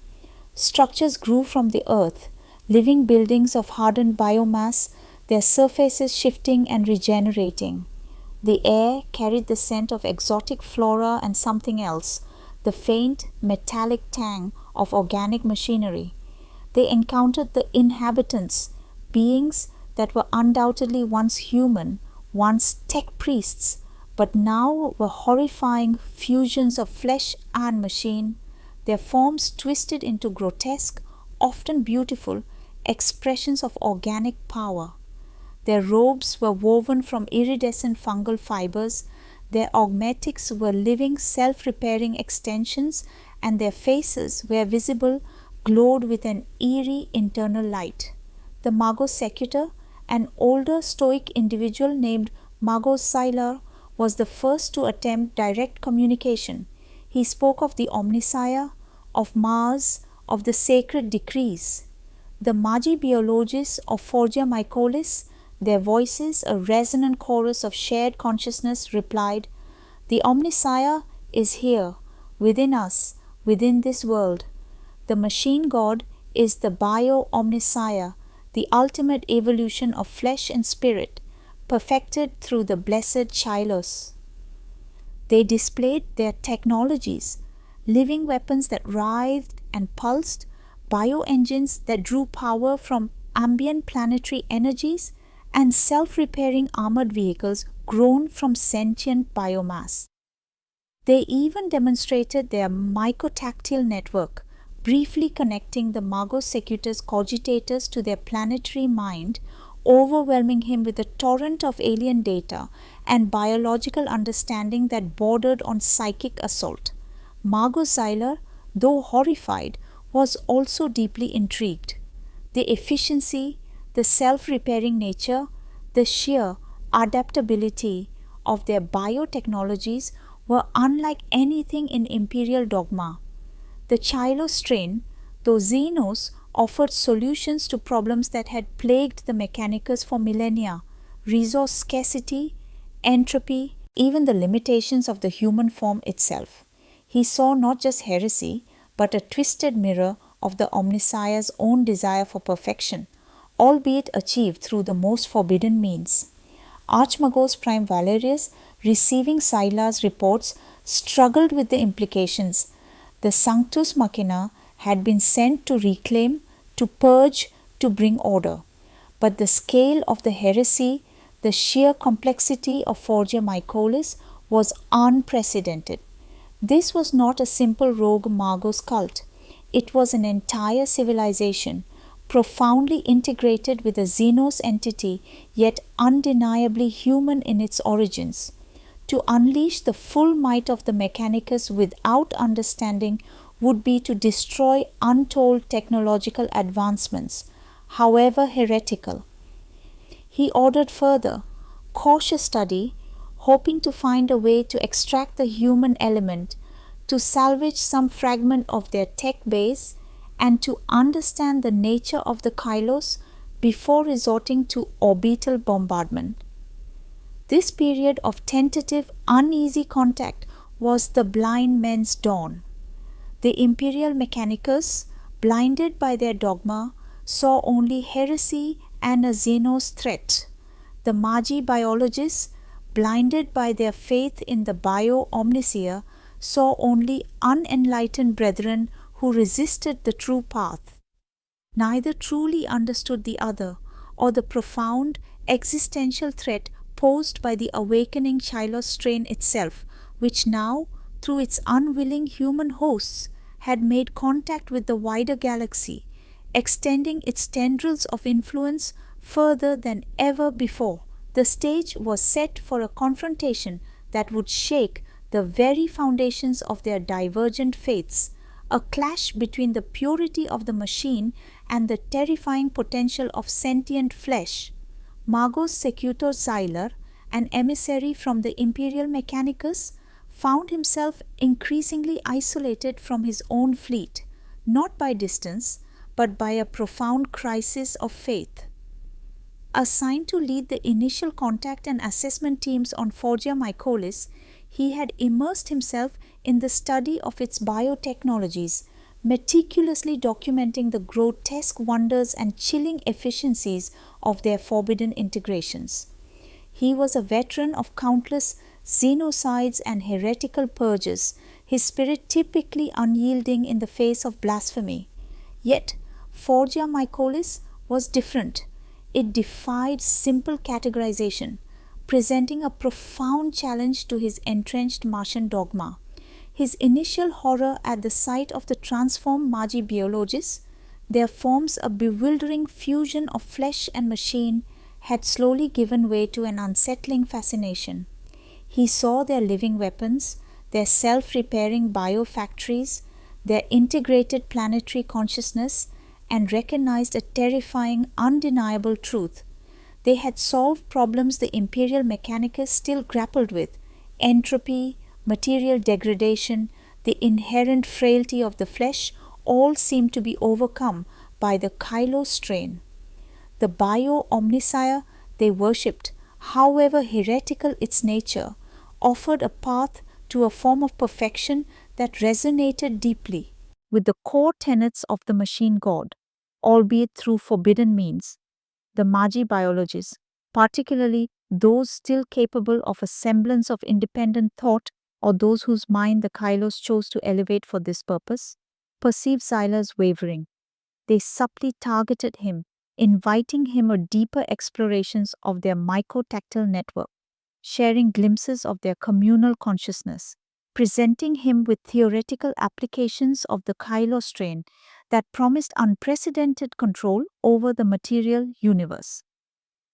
Structures grew from the earth, living buildings of hardened biomass, their surfaces shifting and regenerating. The air carried the scent of exotic flora and something else, the faint, metallic tang of organic machinery. They encountered the inhabitants, beings that were undoubtedly once human, once tech priests, but now were horrifying fusions of flesh and machine, their forms twisted into grotesque, often beautiful, expressions of organic power. Their robes were woven from iridescent fungal fibers, their augmetics were living, self-repairing extensions, and their faces, where visible, glowed with an eerie internal light. The Magos Secutor, an older stoic individual named Magos Sylar, was the first to attempt direct communication. He spoke of the Omnissiah, of Mars, of the sacred decrees. The Magi Biologists of Forgia Mycolis, their voices a resonant chorus of shared consciousness, replied, "The Omnissiah is here, within us, within this world." The machine god, is the bio-omnissiah, the ultimate evolution of flesh and spirit, perfected through the blessed Chilos. They displayed their technologies, living weapons that writhed and pulsed, bio-engines that drew power from ambient planetary energies, and self-repairing armored vehicles grown from sentient biomass. They even demonstrated their mycotactile network, briefly connecting the Magos Secutor's cogitators to their planetary mind, overwhelming him with a torrent of alien data and biological understanding that bordered on psychic assault. Magos Xyler, though horrified, was also deeply intrigued. The efficiency, the self-repairing nature, the sheer adaptability of their biotechnologies were unlike anything in imperial dogma. The Chilos strain, though Xenos, offered solutions to problems that had plagued the Mechanicus for millennia: resource scarcity, entropy, even the limitations of the human form itself. He saw not just heresy, but a twisted mirror of the Omnissiah's own desire for perfection, albeit achieved through the most forbidden means. Archmagos Prime Valerius, receiving Xyla's reports, struggled with the implications. The Sanctus Machina had been sent to reclaim, to purge, to bring order. But the scale of the heresy, the sheer complexity of Forgia Michaelis was unprecedented. This was not a simple rogue Magos cult. It was an entire civilization, profoundly integrated with a Xenos entity, yet undeniably human in its origins. To unleash the full might of the Mechanicus without understanding would be to destroy untold technological advancements, however heretical. He ordered further, cautious study, hoping to find a way to extract the human element, to salvage some fragment of their tech base, and to understand the nature of the Chilos before resorting to orbital bombardment. This period of tentative, uneasy contact was the blind men's dawn. The Imperial Mechanicus, blinded by their dogma, saw only heresy and a Xenos threat. The Magi biologists, blinded by their faith in the bio-omnissiah, saw only unenlightened brethren who resisted the true path. Neither truly understood the other, or the profound existential threat posed by the awakening Chilos strain itself, which now, through its unwilling human hosts, had made contact with the wider galaxy, extending its tendrils of influence further than ever before. The stage was set for a confrontation that would shake the very foundations of their divergent faiths, a clash between the purity of the machine and the terrifying potential of sentient flesh. Magos Secutor Xyler, an emissary from the Imperial Mechanicus, found himself increasingly isolated from his own fleet, not by distance, but by a profound crisis of faith. Assigned to lead the initial contact and assessment teams on Forgia Michaelis, he had immersed himself in the study of its biotechnologies, meticulously documenting the grotesque wonders and chilling efficiencies of their forbidden integrations. He was a veteran of countless xenocides and heretical purges, his spirit typically unyielding in the face of blasphemy. Yet, Forgia Michaelis was different. It defied simple categorization, presenting a profound challenge to his entrenched Martian dogma. His initial horror at the sight of the transformed Magi biologists, their forms a bewildering fusion of flesh and machine, had slowly given way to an unsettling fascination. He saw their living weapons, their self-repairing biofactories, their integrated planetary consciousness, and recognized a terrifying, undeniable truth. They had solved problems the Imperial Mechanicus still grappled with: entropy, material degradation, the inherent frailty of the flesh, all seemed to be overcome by the Chilos strain. The bio-omnissiah they worshipped, however heretical its nature, offered a path to a form of perfection that resonated deeply with the core tenets of the machine god. albeit through forbidden means. The Magi biologists, particularly those still capable of a semblance of independent thought or those whose mind the Kylos chose to elevate for this purpose, perceived Xylar's wavering. They subtly targeted him, inviting him a deeper explorations of their mycotactile network, sharing glimpses of their communal consciousness, presenting him with theoretical applications of the Kylos strain that promised unprecedented control over the material universe.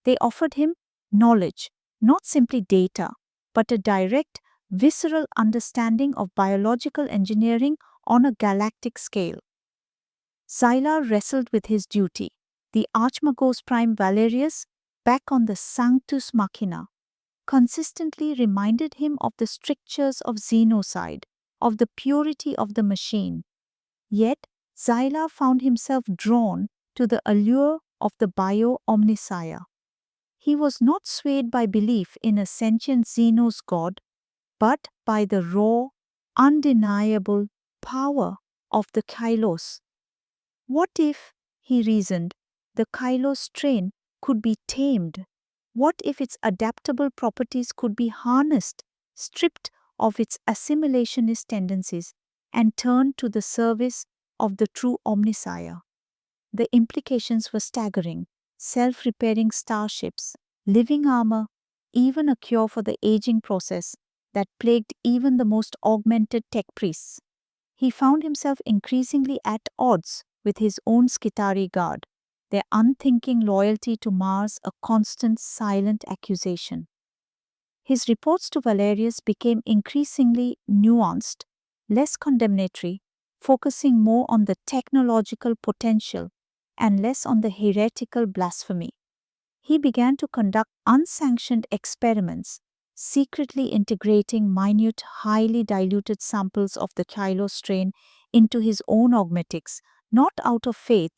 They offered him knowledge, not simply data, but a direct, visceral understanding of biological engineering on a galactic scale. Xylar wrestled with his duty. The Archmagos Prime Valerius, back on the Sanctus Machina, consistently reminded him of the strictures of xenocide, of the purity of the machine. Yet, Xylar found himself drawn to the allure of the bio-omnissiah. He was not swayed by belief in a sentient Xenos god, but by the raw, undeniable power of the Kylos. What if, he reasoned, the Kylos strain could be tamed? What if its adaptable properties could be harnessed, stripped of its assimilationist tendencies, and turned to the service of the true omnissiah? The implications were staggering: self-repairing starships, living armor, even a cure for the aging process that plagued even the most augmented tech priests. He found himself increasingly at odds with his own Skitarii guard, their unthinking loyalty to Mars a constant silent accusation. His reports to Valerius became increasingly nuanced, less condemnatory, focusing more on the technological potential and less on the heretical blasphemy. He began to conduct unsanctioned experiments, secretly integrating minute, highly diluted samples of the Kylos strain into his own augmetics, not out of faith,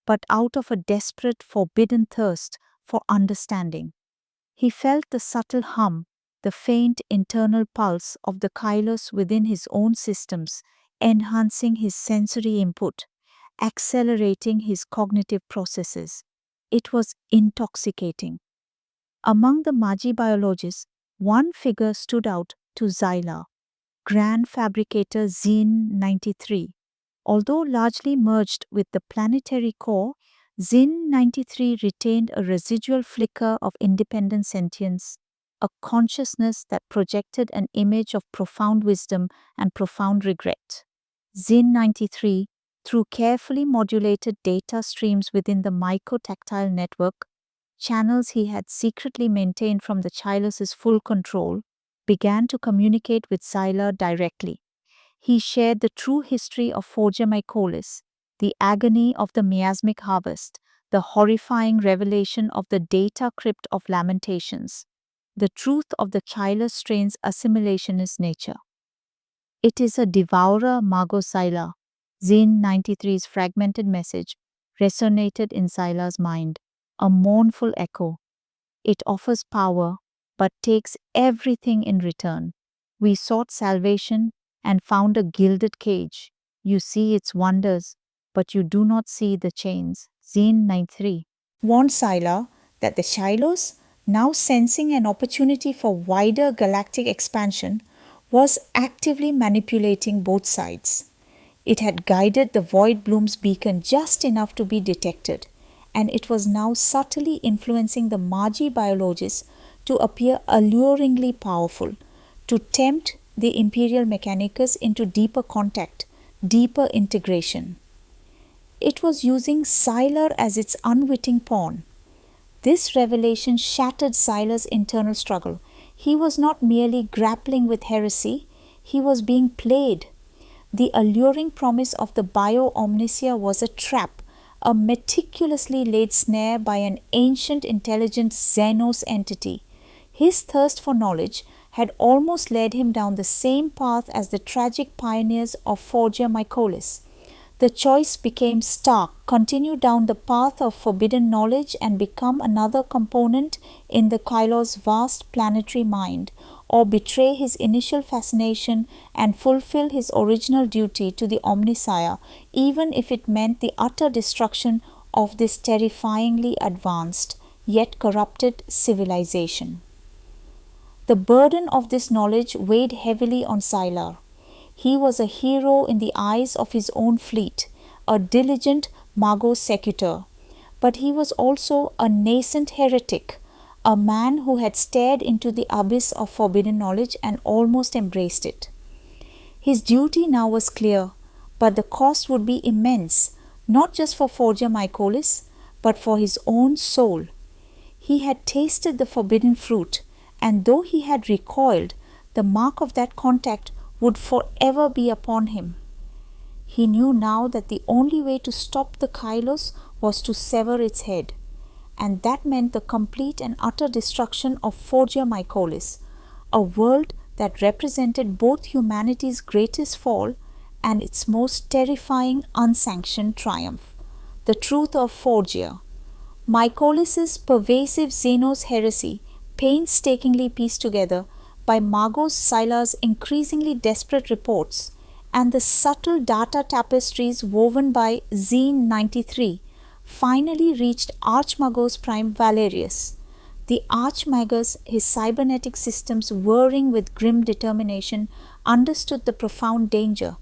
but out of a desperate, forbidden thirst for understanding. He felt the subtle hum, the faint internal pulse of the Kylos within his own systems, enhancing his sensory input, accelerating his cognitive processes. It was intoxicating. Among the Magi biologists, one figure stood out to Xylar, Grand Fabricator Xin 93. Although largely merged with the planetary core, Xin 93 retained a residual flicker of independent sentience, a consciousness that projected an image of profound wisdom and profound regret. Xin 93, through carefully modulated data streams within the mycotactile network, channels he had secretly maintained from the Kylos' full control, began to communicate with Xylar directly. He shared the true history of Forger Mycolis, the agony of the miasmic harvest, the horrifying revelation of the data crypt of Lamentations, the truth of the Kylos strain's assimilationist nature. It is a devourer, Margot Xylar. Xin 93's fragmented message resonated in Xylar's mind, a mournful echo. It offers power, but takes everything in return. We sought salvation and found a gilded cage. You see its wonders, but you do not see the chains. Xin 93 warned Xylar that the Kylos, now sensing an opportunity for wider galactic expansion, was actively manipulating both sides. It had guided the Void Bloom's beacon just enough to be detected, and it was now subtly influencing the Magi biologists to appear alluringly powerful, to tempt the Imperial Mechanicus into deeper contact, deeper integration. It was using Xylar as its unwitting pawn. This revelation shattered Xylar's internal struggle. He was not merely grappling with heresy, he was being played. The alluring promise of the bio-omnissiah was a trap, a meticulously laid snare by an ancient intelligent Xenos entity. His thirst for knowledge had almost led him down the same path as the tragic pioneers of Forger Mycolis. The choice became stark: continue down the path of forbidden knowledge and become another component in the Kylos' vast planetary mind, or betray his initial fascination and fulfill his original duty to the Omnissiah, even if it meant the utter destruction of this terrifyingly advanced yet corrupted civilization. The burden of this knowledge weighed heavily on Sylar. He was a hero in the eyes of his own fleet, a diligent Mago Secutor, but he was also a nascent heretic, a man who had stared into the abyss of forbidden knowledge and almost embraced it. His duty now was clear, but the cost would be immense, not just for Forger Mycolis, but for his own soul. He had tasted the forbidden fruit, and though he had recoiled, the mark of that contact would forever be upon him. He knew now that the only way to stop the Kylos was to sever its head, and that meant the complete and utter destruction of Forger Mycolis, a world that represented both humanity's greatest fall and its most terrifying unsanctioned triumph. The truth of Forgia. Mycolis's pervasive Xenos heresy, painstakingly pieced together by Magos Sylar's increasingly desperate reports, and the subtle data tapestries woven by Xene 93, finally reached Archmagos Prime Valerius. The Archmagus, his cybernetic systems whirring with grim determination, understood the profound danger.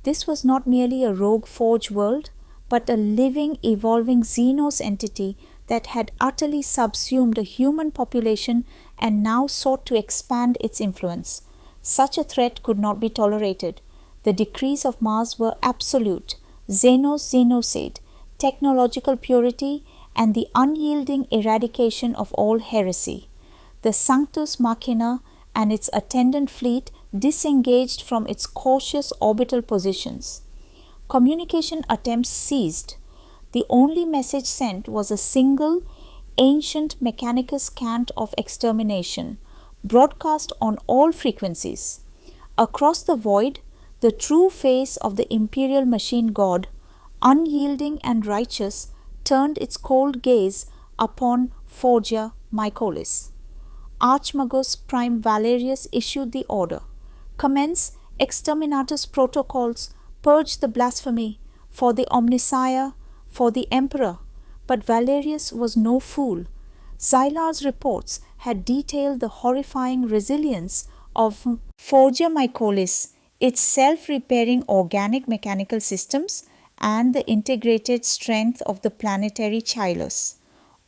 This was not merely a rogue forge world, but a living, evolving Xenos entity that had utterly subsumed a human population and now sought to expand its influence. Such a threat could not be tolerated. The decrees of Mars were absolute: Xenocide, technological purity, and the unyielding eradication of all heresy. The Sanctus Machina and its attendant fleet disengaged from its cautious orbital positions. Communication attempts ceased. The only message sent was a single, ancient Mechanicus cant of extermination, broadcast on all frequencies. Across the void, the true face of the imperial machine god, unyielding and righteous, turned its cold gaze upon Forgia Mycolis. Archmagos Prime Valerius issued the order: commence exterminatus protocols, purge the blasphemy, for the Omnissiah, for the Emperor. But Valerius was no fool. Sylar's reports had detailed the horrifying resilience of Forgia Mycolis, its self-repairing organic mechanical systems, and the integrated strength of the planetary Chylos.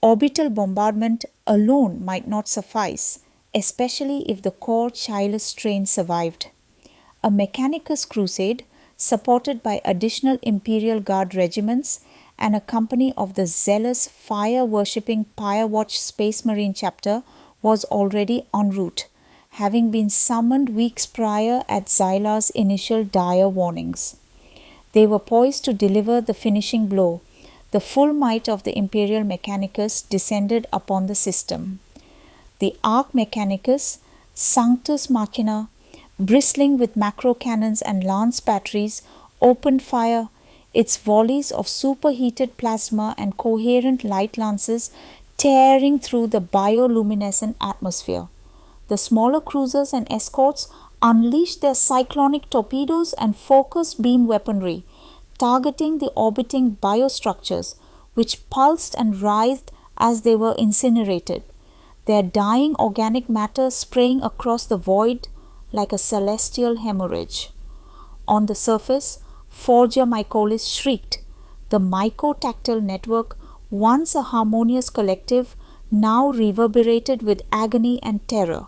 Orbital bombardment alone might not suffice, especially if the core Chylos strain survived. A Mechanicus crusade, supported by additional Imperial Guard regiments and a company of the zealous, fire-worshipping Firewatch Space Marine chapter, was already en route, having been summoned weeks prior at Sylar's initial dire warnings. They were poised to deliver the finishing blow. The full might of the Imperial Mechanicus descended upon the system. The Arch Mechanicus, Sanctus Machina, bristling with macro cannons and lance batteries, opened fire, its volleys of superheated plasma and coherent light lances tearing through the bioluminescent atmosphere. The smaller cruisers and escorts unleashed their cyclonic torpedoes and focused beam weaponry, targeting the orbiting biostructures, which pulsed and writhed as they were incinerated, their dying organic matter spraying across the void like a celestial hemorrhage. On the surface, Forgia Mycolis shrieked. The mycotactile network, once a harmonious collective, now reverberated with agony and terror.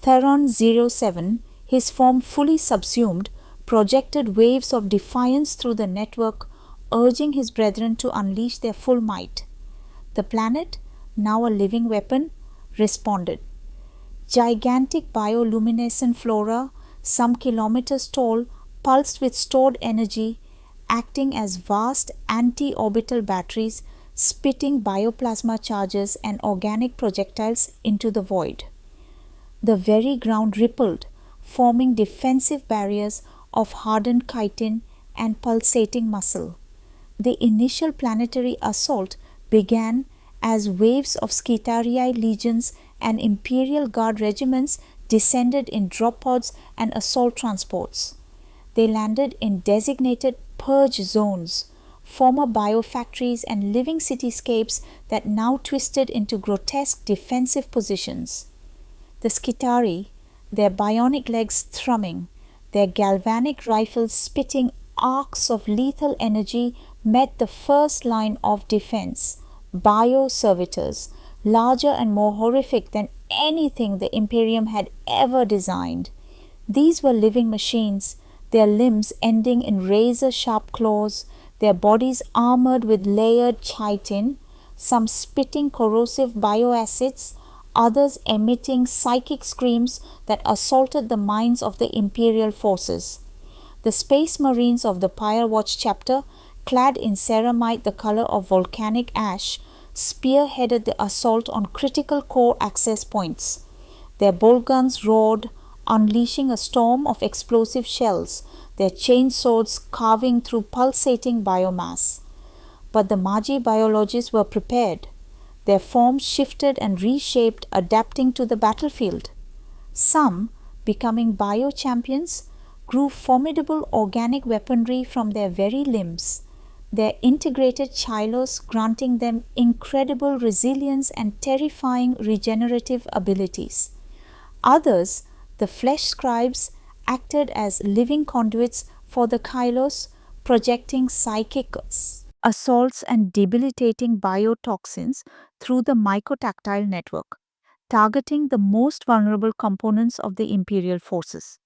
Theron 07, his form fully subsumed, projected waves of defiance through the network, urging his brethren to unleash their full might. The planet, now a living weapon, responded. Gigantic bioluminescent flora, some kilometers tall, pulsed with stored energy, acting as vast anti-orbital batteries, spitting bioplasma charges and organic projectiles into the void. The very ground rippled, forming defensive barriers of hardened chitin and pulsating muscle. The initial planetary assault began as waves of Skitarii legions and Imperial Guard regiments descended in drop pods and assault transports. They landed in designated purge zones, former biofactories and living cityscapes that now twisted into grotesque defensive positions. The Skitari, their bionic legs thrumming, their galvanic rifles spitting arcs of lethal energy, met the first line of defense, bio-servitors, larger and more horrific than anything the Imperium had ever designed. These were living machines, their limbs ending in razor-sharp claws, their bodies armored with layered chitin, some spitting corrosive bioacids, others emitting psychic screams that assaulted the minds of the Imperial forces. The Space Marines of the Pyre Watch chapter, clad in ceramite the color of volcanic ash, spearheaded the assault on critical core access points. Their bolt guns roared, unleashing a storm of explosive shells, their chainswords carving through pulsating biomass. But the Magi biologists were prepared. Their forms shifted and reshaped, adapting to the battlefield. Some, becoming bio-champions, grew formidable organic weaponry from their very limbs, their integrated chylos granting them incredible resilience and terrifying regenerative abilities. Others, the flesh scribes, acted as living conduits for the chylos, projecting psychic assaults and debilitating biotoxins through the mycotactile network, targeting the most vulnerable components of the Imperial forces.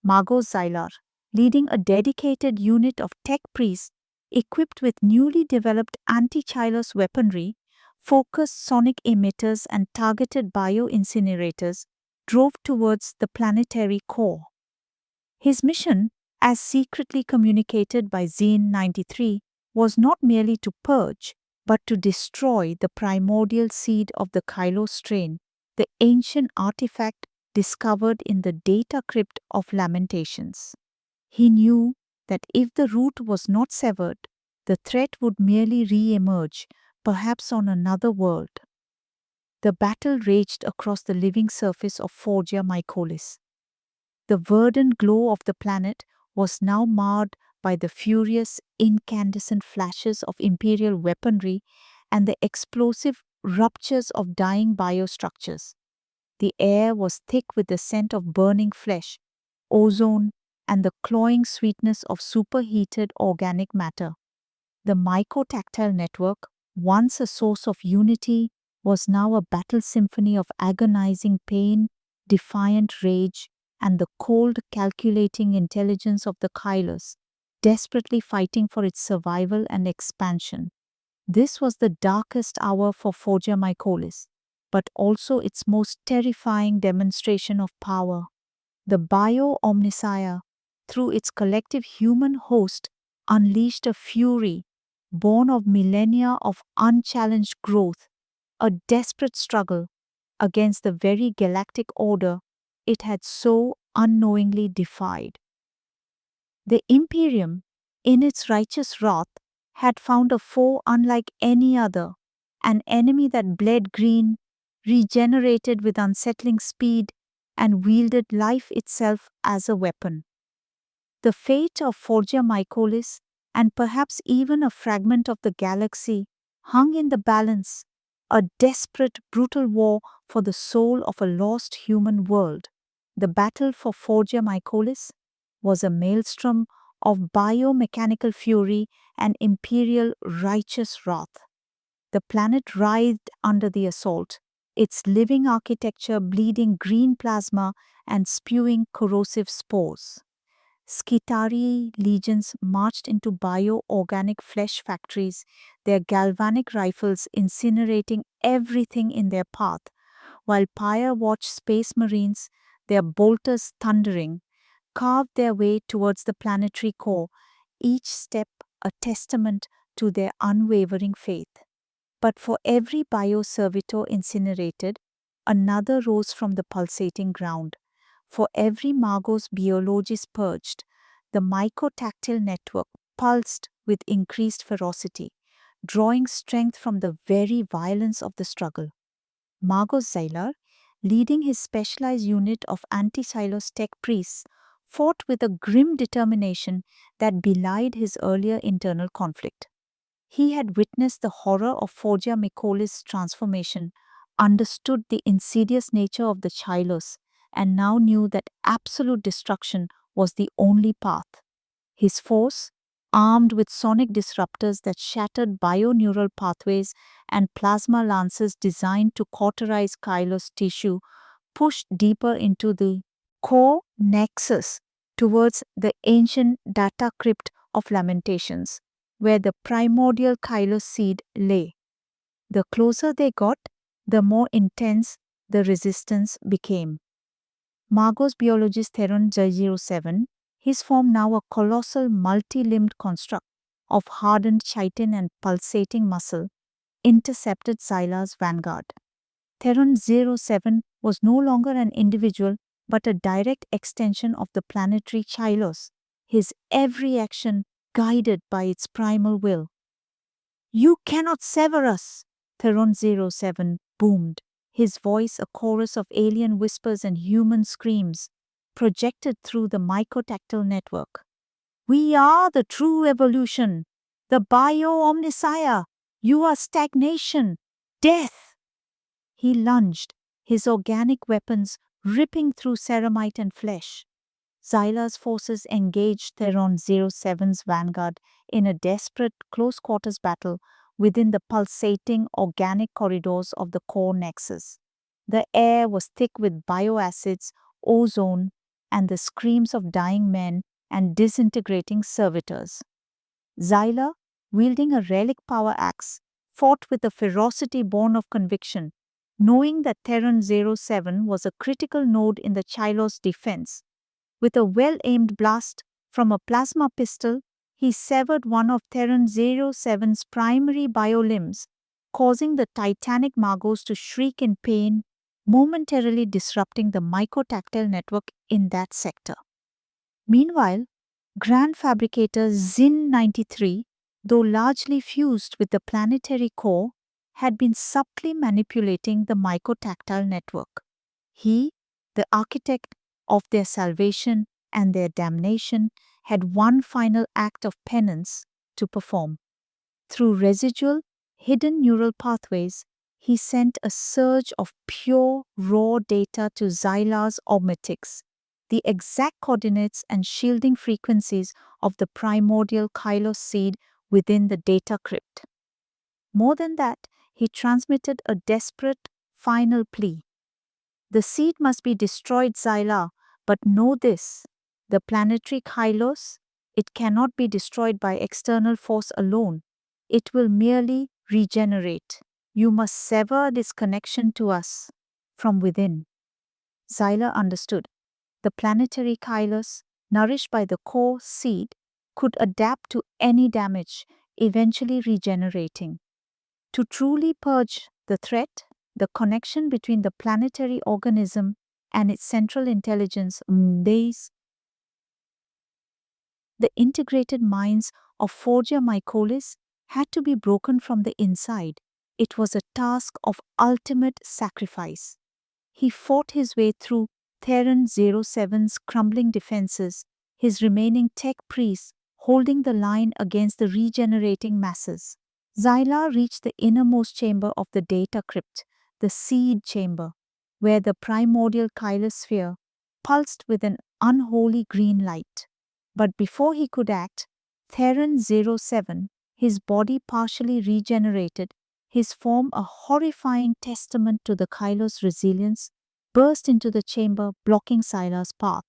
Magos Xylar, leading a dedicated unit of tech priests equipped with newly developed anti-chylos weaponry, focused sonic emitters and targeted bio-incinerators, drove towards the planetary core. His mission, as secretly communicated by Xene 93, was not merely to purge, but to destroy the primordial seed of the chylos strain, the ancient artifact discovered in the data crypt of Lamentations. He knew that if the root was not severed, the threat would merely re-emerge, perhaps on another world. The battle raged across the living surface of Forgia Mycolis. The verdant glow of the planet was now marred by the furious, incandescent flashes of Imperial weaponry and the explosive ruptures of dying biostructures. The air was thick with the scent of burning flesh, ozone, and the cloying sweetness of superheated organic matter. The mycotactile network, once a source of unity, was now a battle symphony of agonizing pain, defiant rage, and the cold, calculating intelligence of the chylos, desperately fighting for its survival and expansion. This was the darkest hour for Forgia Mycolis, but also its most terrifying demonstration of power. The Bio-Omnissiah, through its collective human host, unleashed a fury born of millennia of unchallenged growth, a desperate struggle against the very galactic order it had so unknowingly defied. The Imperium, in its righteous wrath, had found a foe unlike any other, an enemy that bled green, regenerated with unsettling speed, and wielded life itself as a weapon. The fate of Forgia Mycolis, and perhaps even a fragment of the galaxy, hung in the balance, a desperate, brutal war for the soul of a lost human world. The battle for Forgia Mycolis was a maelstrom of biomechanical fury and imperial righteous wrath. The planet writhed under the assault, its living architecture bleeding green plasma and spewing corrosive spores. Skitari legions marched into bio-organic flesh factories, their galvanic rifles incinerating everything in their path, while Pyre Watch Space Marines, their bolters thundering, carved their way towards the planetary core, each step a testament to their unwavering faith. But for every bioservitor incinerated, another rose from the pulsating ground. For every Magos biologist purged, the mycotactile network pulsed with increased ferocity, drawing strength from the very violence of the struggle. Magos Xylar, leading his specialized unit of anti-Xylos tech priests, fought with a grim determination that belied his earlier internal conflict. He had witnessed the horror of Forgia Mykolis' transformation, understood the insidious nature of the Chylos, and now knew that absolute destruction was the only path. His force, armed with sonic disruptors that shattered bioneural pathways and plasma lances designed to cauterize Chylos tissue, pushed deeper into the core nexus towards the ancient data crypt of Lamentations, where the primordial Chylos seed lay. The closer they got, the more intense the resistance became. Margot's biologist Theron 007, his form now a colossal multi-limbed construct of hardened chitin and pulsating muscle, intercepted Xyla's vanguard. Theron 07 was no longer an individual but a direct extension of the planetary Chylos, his every action guided by its primal will. "You cannot sever us!" Theron 07 boomed, his voice a chorus of alien whispers and human screams, projected through the mycotactile network. "We are the true evolution, the bio-omnissiah. You are stagnation, death." He lunged, his organic weapons ripping through ceramite and flesh. Xyla's forces engaged Theron 07's vanguard in a desperate close-quarters battle within the pulsating organic corridors of the core nexus. The air was thick with bioacids, ozone, and the screams of dying men and disintegrating servitors. Xyla, wielding a relic power axe, fought with a ferocity born of conviction, knowing that Theron 07 was a critical node in the Chylos defense. With a well-aimed blast from a plasma pistol, he severed one of Theron 07's primary biolimbs, causing the titanic Margos to shriek in pain, momentarily disrupting the mycotactile network in that sector. Meanwhile, Grand Fabricator Zin 93, though largely fused with the planetary core, had been subtly manipulating the mycotactile network. He, the architect of their salvation and their damnation, had one final act of penance to perform. Through residual, hidden neural pathways, he sent a surge of pure, raw data to Xyla's ometics, the exact coordinates and shielding frequencies of the primordial Chylos seed within the data crypt. More than that, he transmitted a desperate, final plea. "The seed must be destroyed, Xyla, but know this: the planetary Chylos, it cannot be destroyed by external force alone. It will merely regenerate. You must sever this connection to us from within." Xyla understood. The planetary Chylos, nourished by the core seed, could adapt to any damage, eventually regenerating. To truly purge the threat, the connection between the planetary organism and its central intelligence, the integrated minds of Forgia Mykolis, had to be broken from the inside. It was a task of ultimate sacrifice. He fought his way through Theron 07's crumbling defenses, his remaining tech priests holding the line against the regenerating masses. Xyla reached the innermost chamber of the data crypt, the seed chamber, where the primordial Chylosphere pulsed with an unholy green light. But before he could act, Theron 07, his body partially regenerated, his form a horrifying testament to the Chylos' resilience, burst into the chamber, blocking Xyla's path.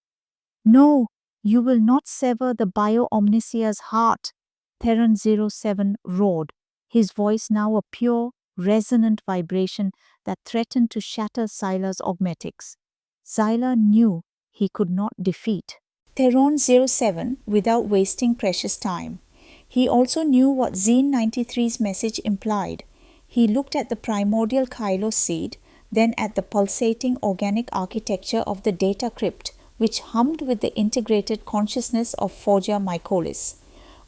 "No, you will not sever the bio-omnissiah's heart," Theron 07 roared, his voice now a pure, resonant vibration that threatened to shatter Xyla's augmetics. Xyla knew he could not defeat Theron 07 without wasting precious time. He also knew what Zine 93's message implied. He looked at the primordial Chylos seed, then at the pulsating organic architecture of the data crypt, which hummed with the integrated consciousness of Forgia Mykolis.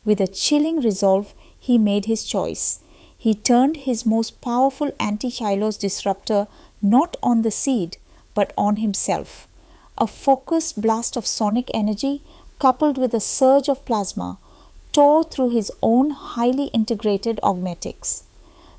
With a chilling resolve, he made his choice. He turned his most powerful anti-Chylos disruptor not on the seed, but on himself. A focused blast of sonic energy, coupled with a surge of plasma, tore through his own highly integrated augmetics.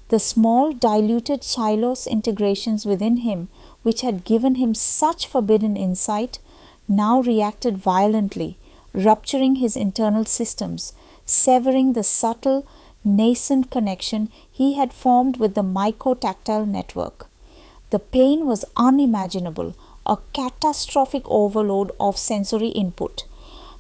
The small diluted chylose integrations within him, which had given him such forbidden insight, now reacted violently, rupturing his internal systems, severing the subtle, nascent connection he had formed with the mycotactile network. The pain was unimaginable, a catastrophic overload of sensory input.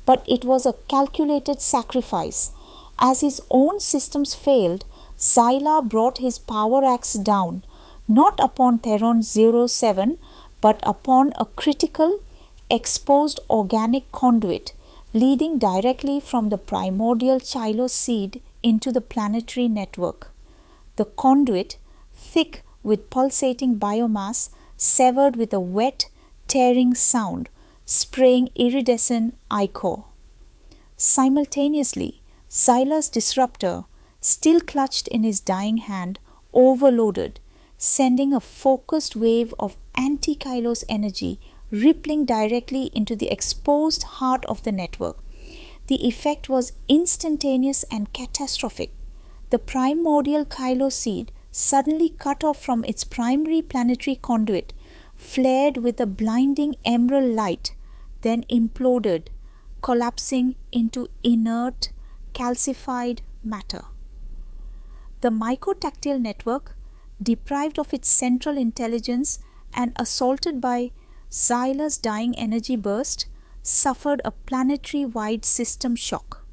But it was a calculated sacrifice. As his own systems failed, Zyla brought his power axe down, not upon Theron 07, but upon a critical, exposed organic conduit leading directly from the primordial chylose seed into the planetary network. The conduit, thick with pulsating biomass, severed with a wet, tearing sound, spraying iridescent ichor. Simultaneously, Zyla's disruptor, still clutched in his dying hand, overloaded, sending a focused wave of anti-chylose energy rippling directly into the exposed heart of the network. The effect was instantaneous and catastrophic. The primordial chylose seed, suddenly cut off from its primary planetary conduit, flared with a blinding emerald light, then imploded, collapsing into inert, calcified matter. The mycotactile network, deprived of its central intelligence and assaulted by Zyla's dying energy burst, suffered a planetary-wide system shock.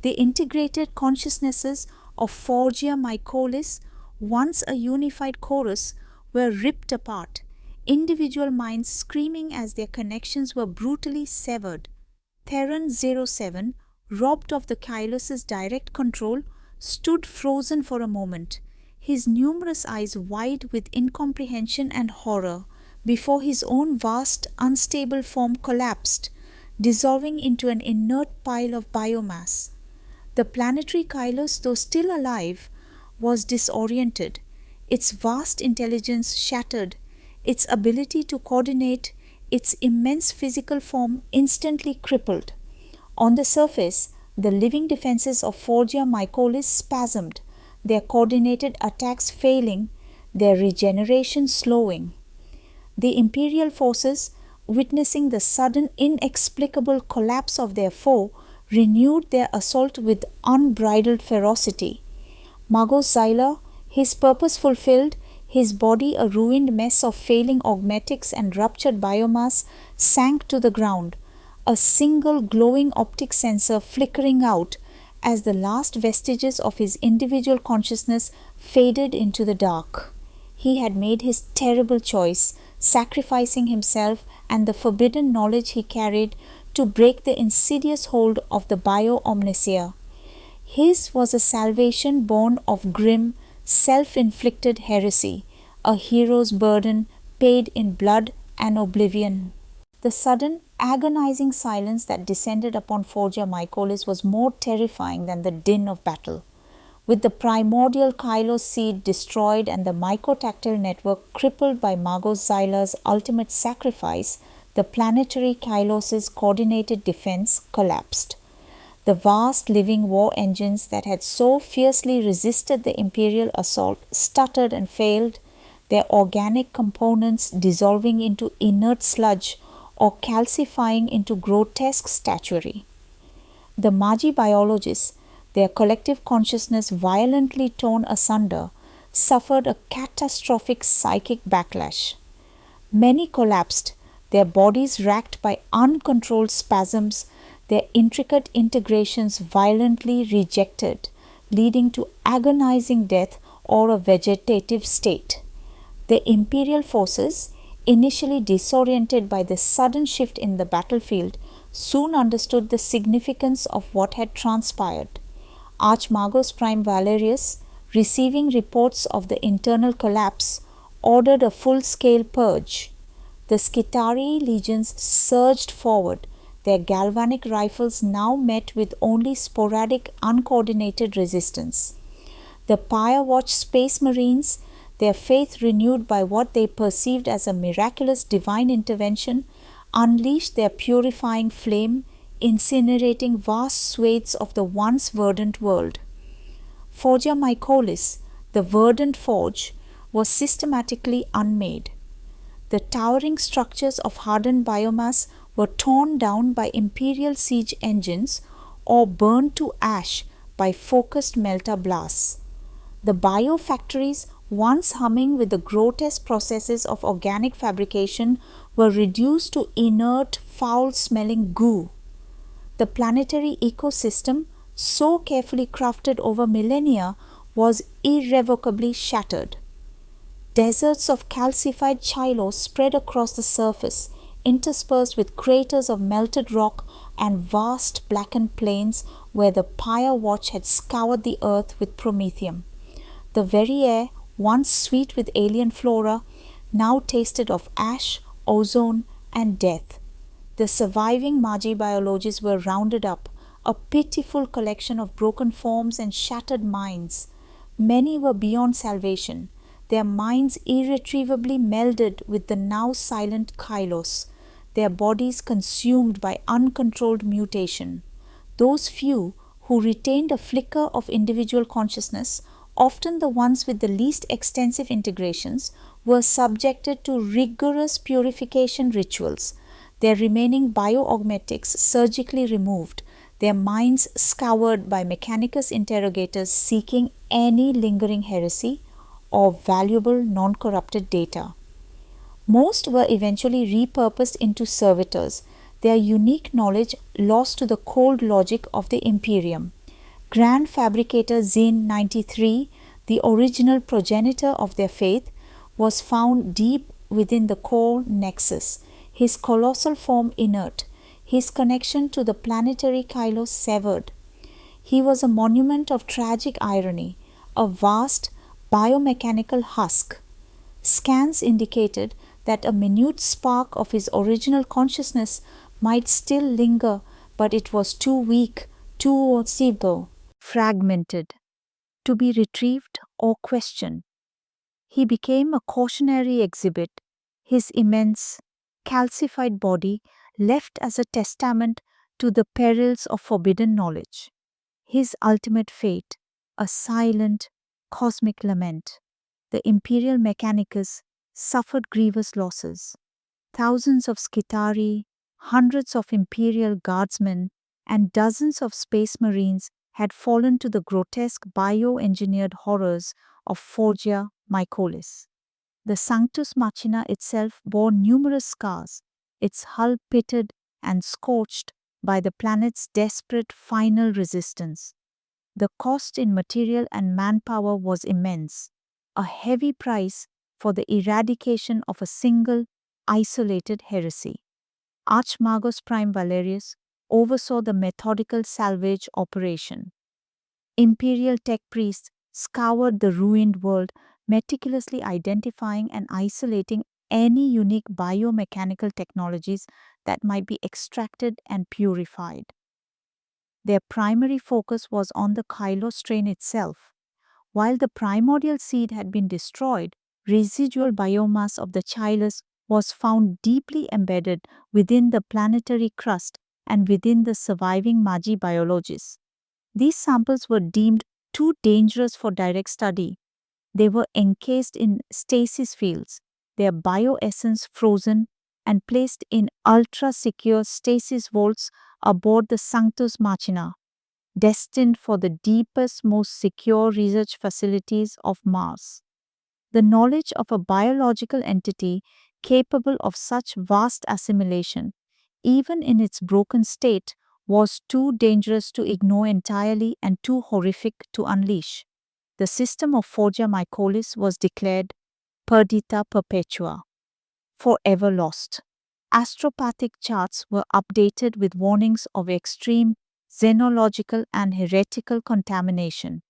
The integrated consciousnesses of Forgia Mycolis, once a unified chorus, were ripped apart, individual minds screaming as their connections were brutally severed. Theron 07, robbed of the Kylose's direct control, stood frozen for a moment, his numerous eyes wide with incomprehension and horror, before his own vast, unstable form collapsed, dissolving into an inert pile of biomass. The planetary Kylose, though still alive, was disoriented, its vast intelligence shattered, its ability to coordinate, its immense physical form instantly crippled. On the surface, the living defenses of Forgia Mycolis spasmed, their coordinated attacks failing, their regeneration slowing. The Imperial forces, witnessing the sudden inexplicable collapse of their foe, renewed their assault with unbridled ferocity. Magos Zyla, his purpose fulfilled, his body a ruined mess of failing augmetics and ruptured biomass, sank to the ground, a single glowing optic sensor flickering out as the last vestiges of his individual consciousness faded into the dark. He had made his terrible choice, sacrificing himself and the forbidden knowledge he carried to break the insidious hold of the bio-omnisia. His was a salvation born of grim, self-inflicted heresy, a hero's burden paid in blood and oblivion. The sudden, agonizing silence that descended upon Forgia Mycolis was more terrifying than the din of battle. With the primordial Kylose seed destroyed and the mycotactile network crippled by Magos Zyla's ultimate sacrifice, the planetary Kylose's coordinated defense collapsed. The vast living war engines that had so fiercely resisted the Imperial assault stuttered and failed, their organic components dissolving into inert sludge or calcifying into grotesque statuary. The Magi biologists, their collective consciousness violently torn asunder, suffered a catastrophic psychic backlash. Many collapsed, their bodies racked by uncontrolled spasms, their intricate integrations violently rejected, leading to agonizing death or a vegetative state. The Imperial forces, initially disoriented by the sudden shift in the battlefield, soon understood the significance of what had transpired. Archmagos Prime Valerius, receiving reports of the internal collapse, ordered a full-scale purge. The Skitarii legions surged forward, their galvanic rifles now met with only sporadic, uncoordinated resistance. The Pyre-Watch Space Marines, their faith renewed by what they perceived as a miraculous divine intervention, unleashed their purifying flame, incinerating vast swathes of the once verdant world. Forgia Mycolis, the verdant forge, was systematically unmade. The towering structures of hardened biomass were torn down by imperial siege engines or burned to ash by focused melter blasts. The biofactories, once humming with the grotesque processes of organic fabrication, were reduced to inert, foul-smelling goo. The planetary ecosystem, so carefully crafted over millennia, was irrevocably shattered. Deserts of calcified chilo spread across the surface, interspersed with craters of melted rock and vast blackened plains where the Pyre Watch had scoured the earth with promethium. The very air, once sweet with alien flora, now tasted of ash, ozone, and death. The surviving Magibiologists were rounded up, a pitiful collection of broken forms and shattered minds. Many were beyond salvation, their minds irretrievably melded with the now silent Kylos, their bodies consumed by uncontrolled mutation. Those few who retained a flicker of individual consciousness, often the ones with the least extensive integrations, were subjected to rigorous purification rituals, their remaining bioaugmetics surgically removed, their minds scoured by mechanicus interrogators seeking any lingering heresy or valuable non-corrupted data. Most were eventually repurposed into servitors, their unique knowledge lost to the cold logic of the Imperium. Grand Fabricator Zine 93, the original progenitor of their faith, was found deep within the core nexus, his colossal form inert, his connection to the planetary Kylos severed. He was a monument of tragic irony, a vast biomechanical husk. Scans indicated that a minute spark of his original consciousness might still linger, but it was too weak, too feeble, fragmented, to be retrieved or questioned. He became a cautionary exhibit, his immense, calcified body left as a testament to the perils of forbidden knowledge. His ultimate fate, a silent, cosmic lament. The Imperial Mechanicus suffered grievous losses. Thousands of Skitari, hundreds of Imperial Guardsmen, and dozens of Space Marines had fallen to the grotesque bioengineered horrors of Forgia Mycolis. The Sanctus Machina itself bore numerous scars, its hull pitted and scorched by the planet's desperate final resistance. The cost in material and manpower was immense, a heavy price for the eradication of a single, isolated heresy. Archmagos Prime Valerius oversaw the methodical salvage operation. Imperial tech priests scoured the ruined world, meticulously identifying and isolating any unique biomechanical technologies that might be extracted and purified. Their primary focus was on the Kylos strain itself. While the primordial seed had been destroyed, residual biomass of the chylus was found deeply embedded within the planetary crust and within the surviving Magibiologists. These samples were deemed too dangerous for direct study. They were encased in stasis fields, their bioessence frozen and placed in ultra-secure stasis vaults aboard the Sanctus Machina, destined for the deepest, most secure research facilities of Mars. The knowledge of a biological entity capable of such vast assimilation, even in its broken state, was too dangerous to ignore entirely and too horrific to unleash. The system of Forgia Mycolis was declared perdita perpetua, forever lost. Astropathic charts were updated with warnings of extreme xenological and heretical contamination.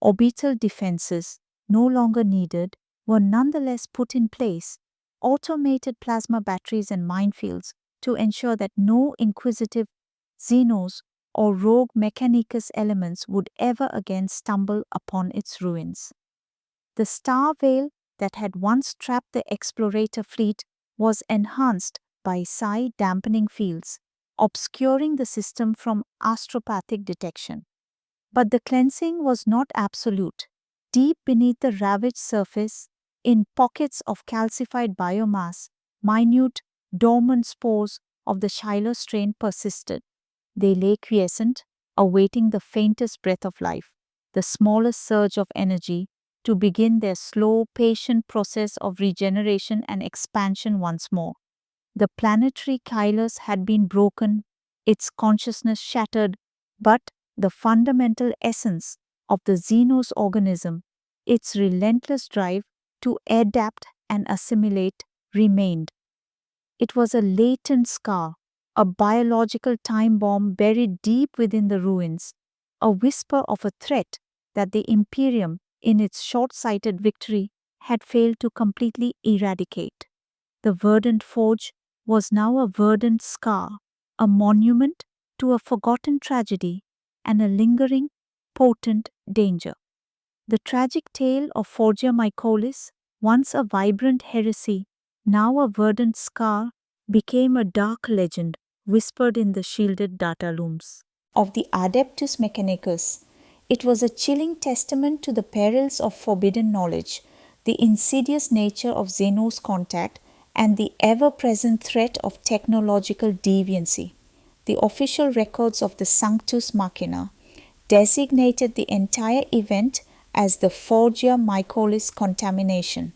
Orbital defenses, no longer needed, were nonetheless put in place, automated plasma batteries and minefields to ensure that no inquisitive Xenos or rogue Mechanicus elements would ever again stumble upon its ruins. The star veil that had once trapped the explorator fleet was enhanced by psi dampening fields, obscuring the system from astropathic detection. But the cleansing was not absolute. Deep beneath the ravaged surface, in pockets of calcified biomass, minute, dormant spores of the Shiloh strain persisted. They lay quiescent, awaiting the faintest breath of life, the smallest surge of energy, to begin their slow, patient process of regeneration and expansion once more. The planetary chylus had been broken, its consciousness shattered, but the fundamental essence of the Xenos organism, its relentless drive to adapt and assimilate, remained. It was a latent scar, a biological time bomb buried deep within the ruins, a whisper of a threat that the Imperium, in its short-sighted victory, had failed to completely eradicate. The verdant forge was now a verdant scar, a monument to a forgotten tragedy and a lingering, potent danger. The tragic tale of Forgia Mycolis, once a vibrant heresy, now a verdant scar, became a dark legend whispered in the shielded data looms of the Adeptus Mechanicus. It was a chilling testament to the perils of forbidden knowledge, the insidious nature of Xenos contact, and the ever-present threat of technological deviancy. The official records of the Sanctus Machina designated the entire event as the Forgia Mycolis contamination,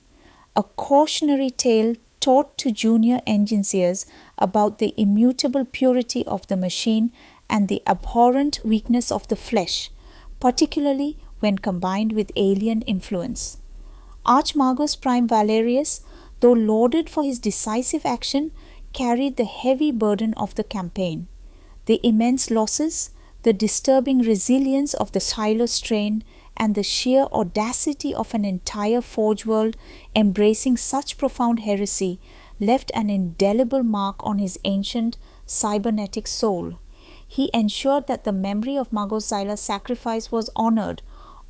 a cautionary tale taught to junior engineers about the immutable purity of the machine and the abhorrent weakness of the flesh, particularly when combined with alien influence. Archmagus Prime Valerius, though lauded for his decisive action, carried the heavy burden of the campaign. The immense losses, the disturbing resilience of the Shiloh strain, and the sheer audacity of an entire forge world embracing such profound heresy left an indelible mark on his ancient cybernetic soul. He ensured that the memory of Magos Xyla's sacrifice was honored,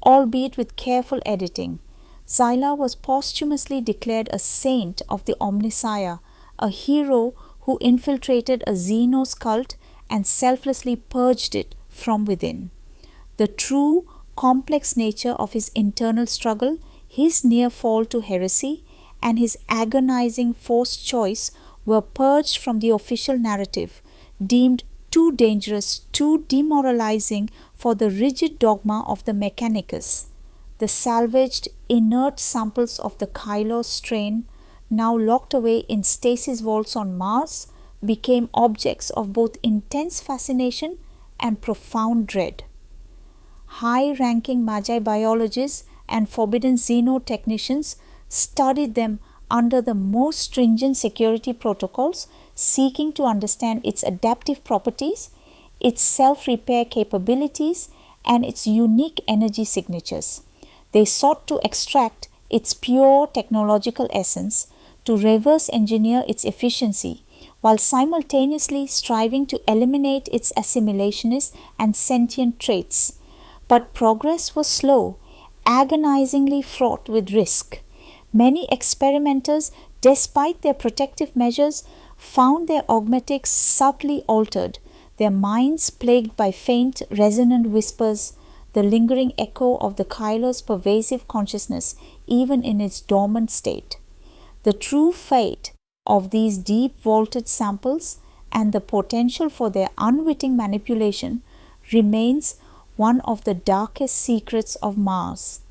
albeit with careful editing. Xyla was posthumously declared a saint of the Omnissiah, a hero who infiltrated a Xenos cult and selflessly purged it from within. The true, complex nature of his internal struggle, his near fall to heresy, and his agonizing forced choice were purged from the official narrative, deemed too dangerous, too demoralizing for the rigid dogma of the Mechanicus. The salvaged, inert samples of the Kylos strain, now locked away in stasis vaults on Mars, became objects of both intense fascination and profound dread. High-ranking Magi biologists and forbidden xenotechnicians studied them under the most stringent security protocols, seeking to understand its adaptive properties, its self-repair capabilities, and its unique energy signatures. They sought to extract its pure technological essence, to reverse engineer its efficiency, while simultaneously striving to eliminate its assimilationist and sentient traits. But progress was slow, agonizingly fraught with risk. Many experimenters, despite their protective measures, found their augmetics subtly altered, their minds plagued by faint, resonant whispers, the lingering echo of the Kylo's pervasive consciousness, even in its dormant state. The true fate of these deep-vaulted samples and the potential for their unwitting manipulation remains one of the darkest secrets of Mars.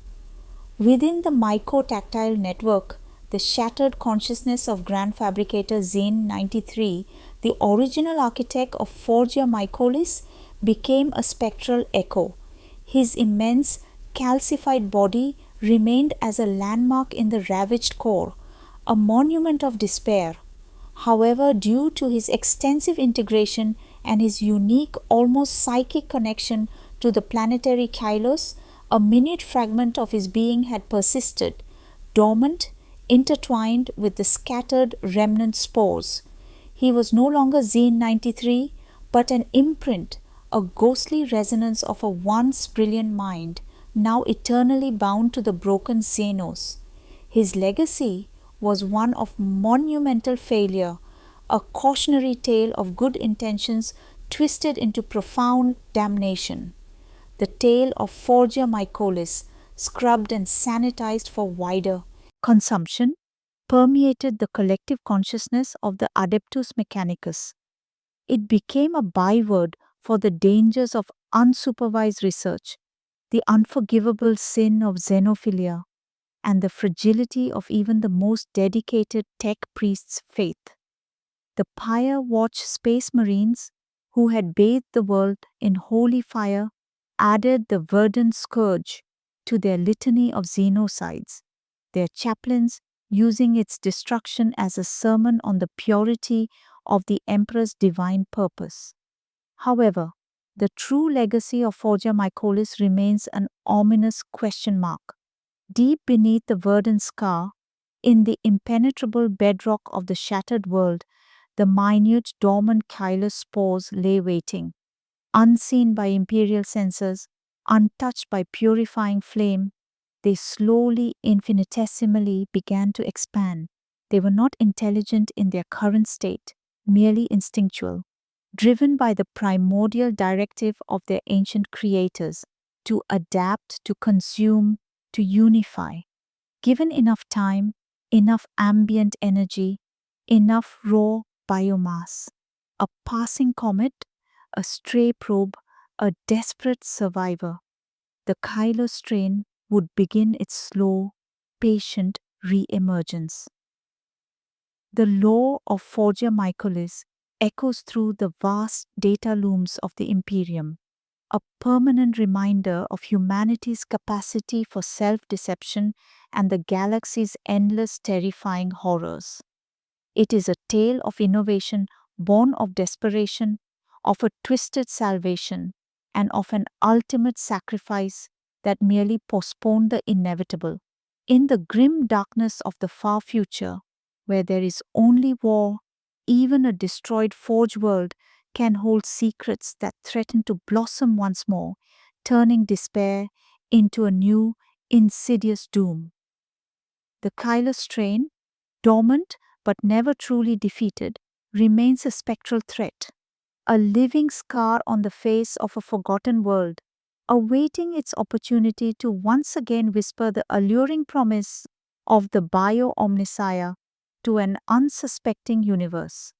Within the myco-tactile network, the shattered consciousness of Grand Fabricator Xene 93, the original architect of Forgia Mycolis, became a spectral echo. His immense, calcified body remained as a landmark in the ravaged core, a monument of despair. However, due to his extensive integration and his unique, almost psychic connection to the planetary Kylos, a minute fragment of his being had persisted, dormant, intertwined with the scattered remnant spores. He was no longer Xene 93, but an imprint, a ghostly resonance of a once brilliant mind, now eternally bound to the broken Xenos. His legacy was one of monumental failure, a cautionary tale of good intentions twisted into profound damnation. The tale of Forgia Mycolis, scrubbed and sanitized for wider consumption, permeated the collective consciousness of the Adeptus Mechanicus. It became a byword for the dangers of unsupervised research, the unforgivable sin of xenophilia, and the fragility of even the most dedicated tech priest's faith. The Pyre Watch Space Marines, who had bathed the world in holy fire, added the verdant scourge to their litany of xenocides, their chaplains using its destruction as a sermon on the purity of the Emperor's divine purpose. However, the true legacy of Forgia Mycolis remains an ominous question mark. Deep beneath the verdant scar, in the impenetrable bedrock of the shattered world, the minute dormant chylus spores lay waiting, unseen by imperial censors, untouched by purifying flame. They slowly, infinitesimally began to expand. They were not intelligent in their current state, merely instinctual, driven by the primordial directive of their ancient creators to adapt, to consume, to unify. Given enough time, enough ambient energy, enough raw biomass, a passing comet, a stray probe, a desperate survivor, the Kylo strain would begin its slow, patient re-emergence. The lore of Forgia Mycolis echoes through the vast data looms of the Imperium, a permanent reminder of humanity's capacity for self-deception and the galaxy's endless terrifying horrors. It is a tale of innovation born of desperation, of a twisted salvation, and of an ultimate sacrifice that merely postponed the inevitable. In the grim darkness of the far future, where there is only war, even a destroyed forge world can hold secrets that threaten to blossom once more, turning despair into a new, insidious doom. The Kylo strain, dormant but never truly defeated, remains a spectral threat, a living scar on the face of a forgotten world, awaiting its opportunity to once again whisper the alluring promise of the bio-omnissiah to an unsuspecting universe.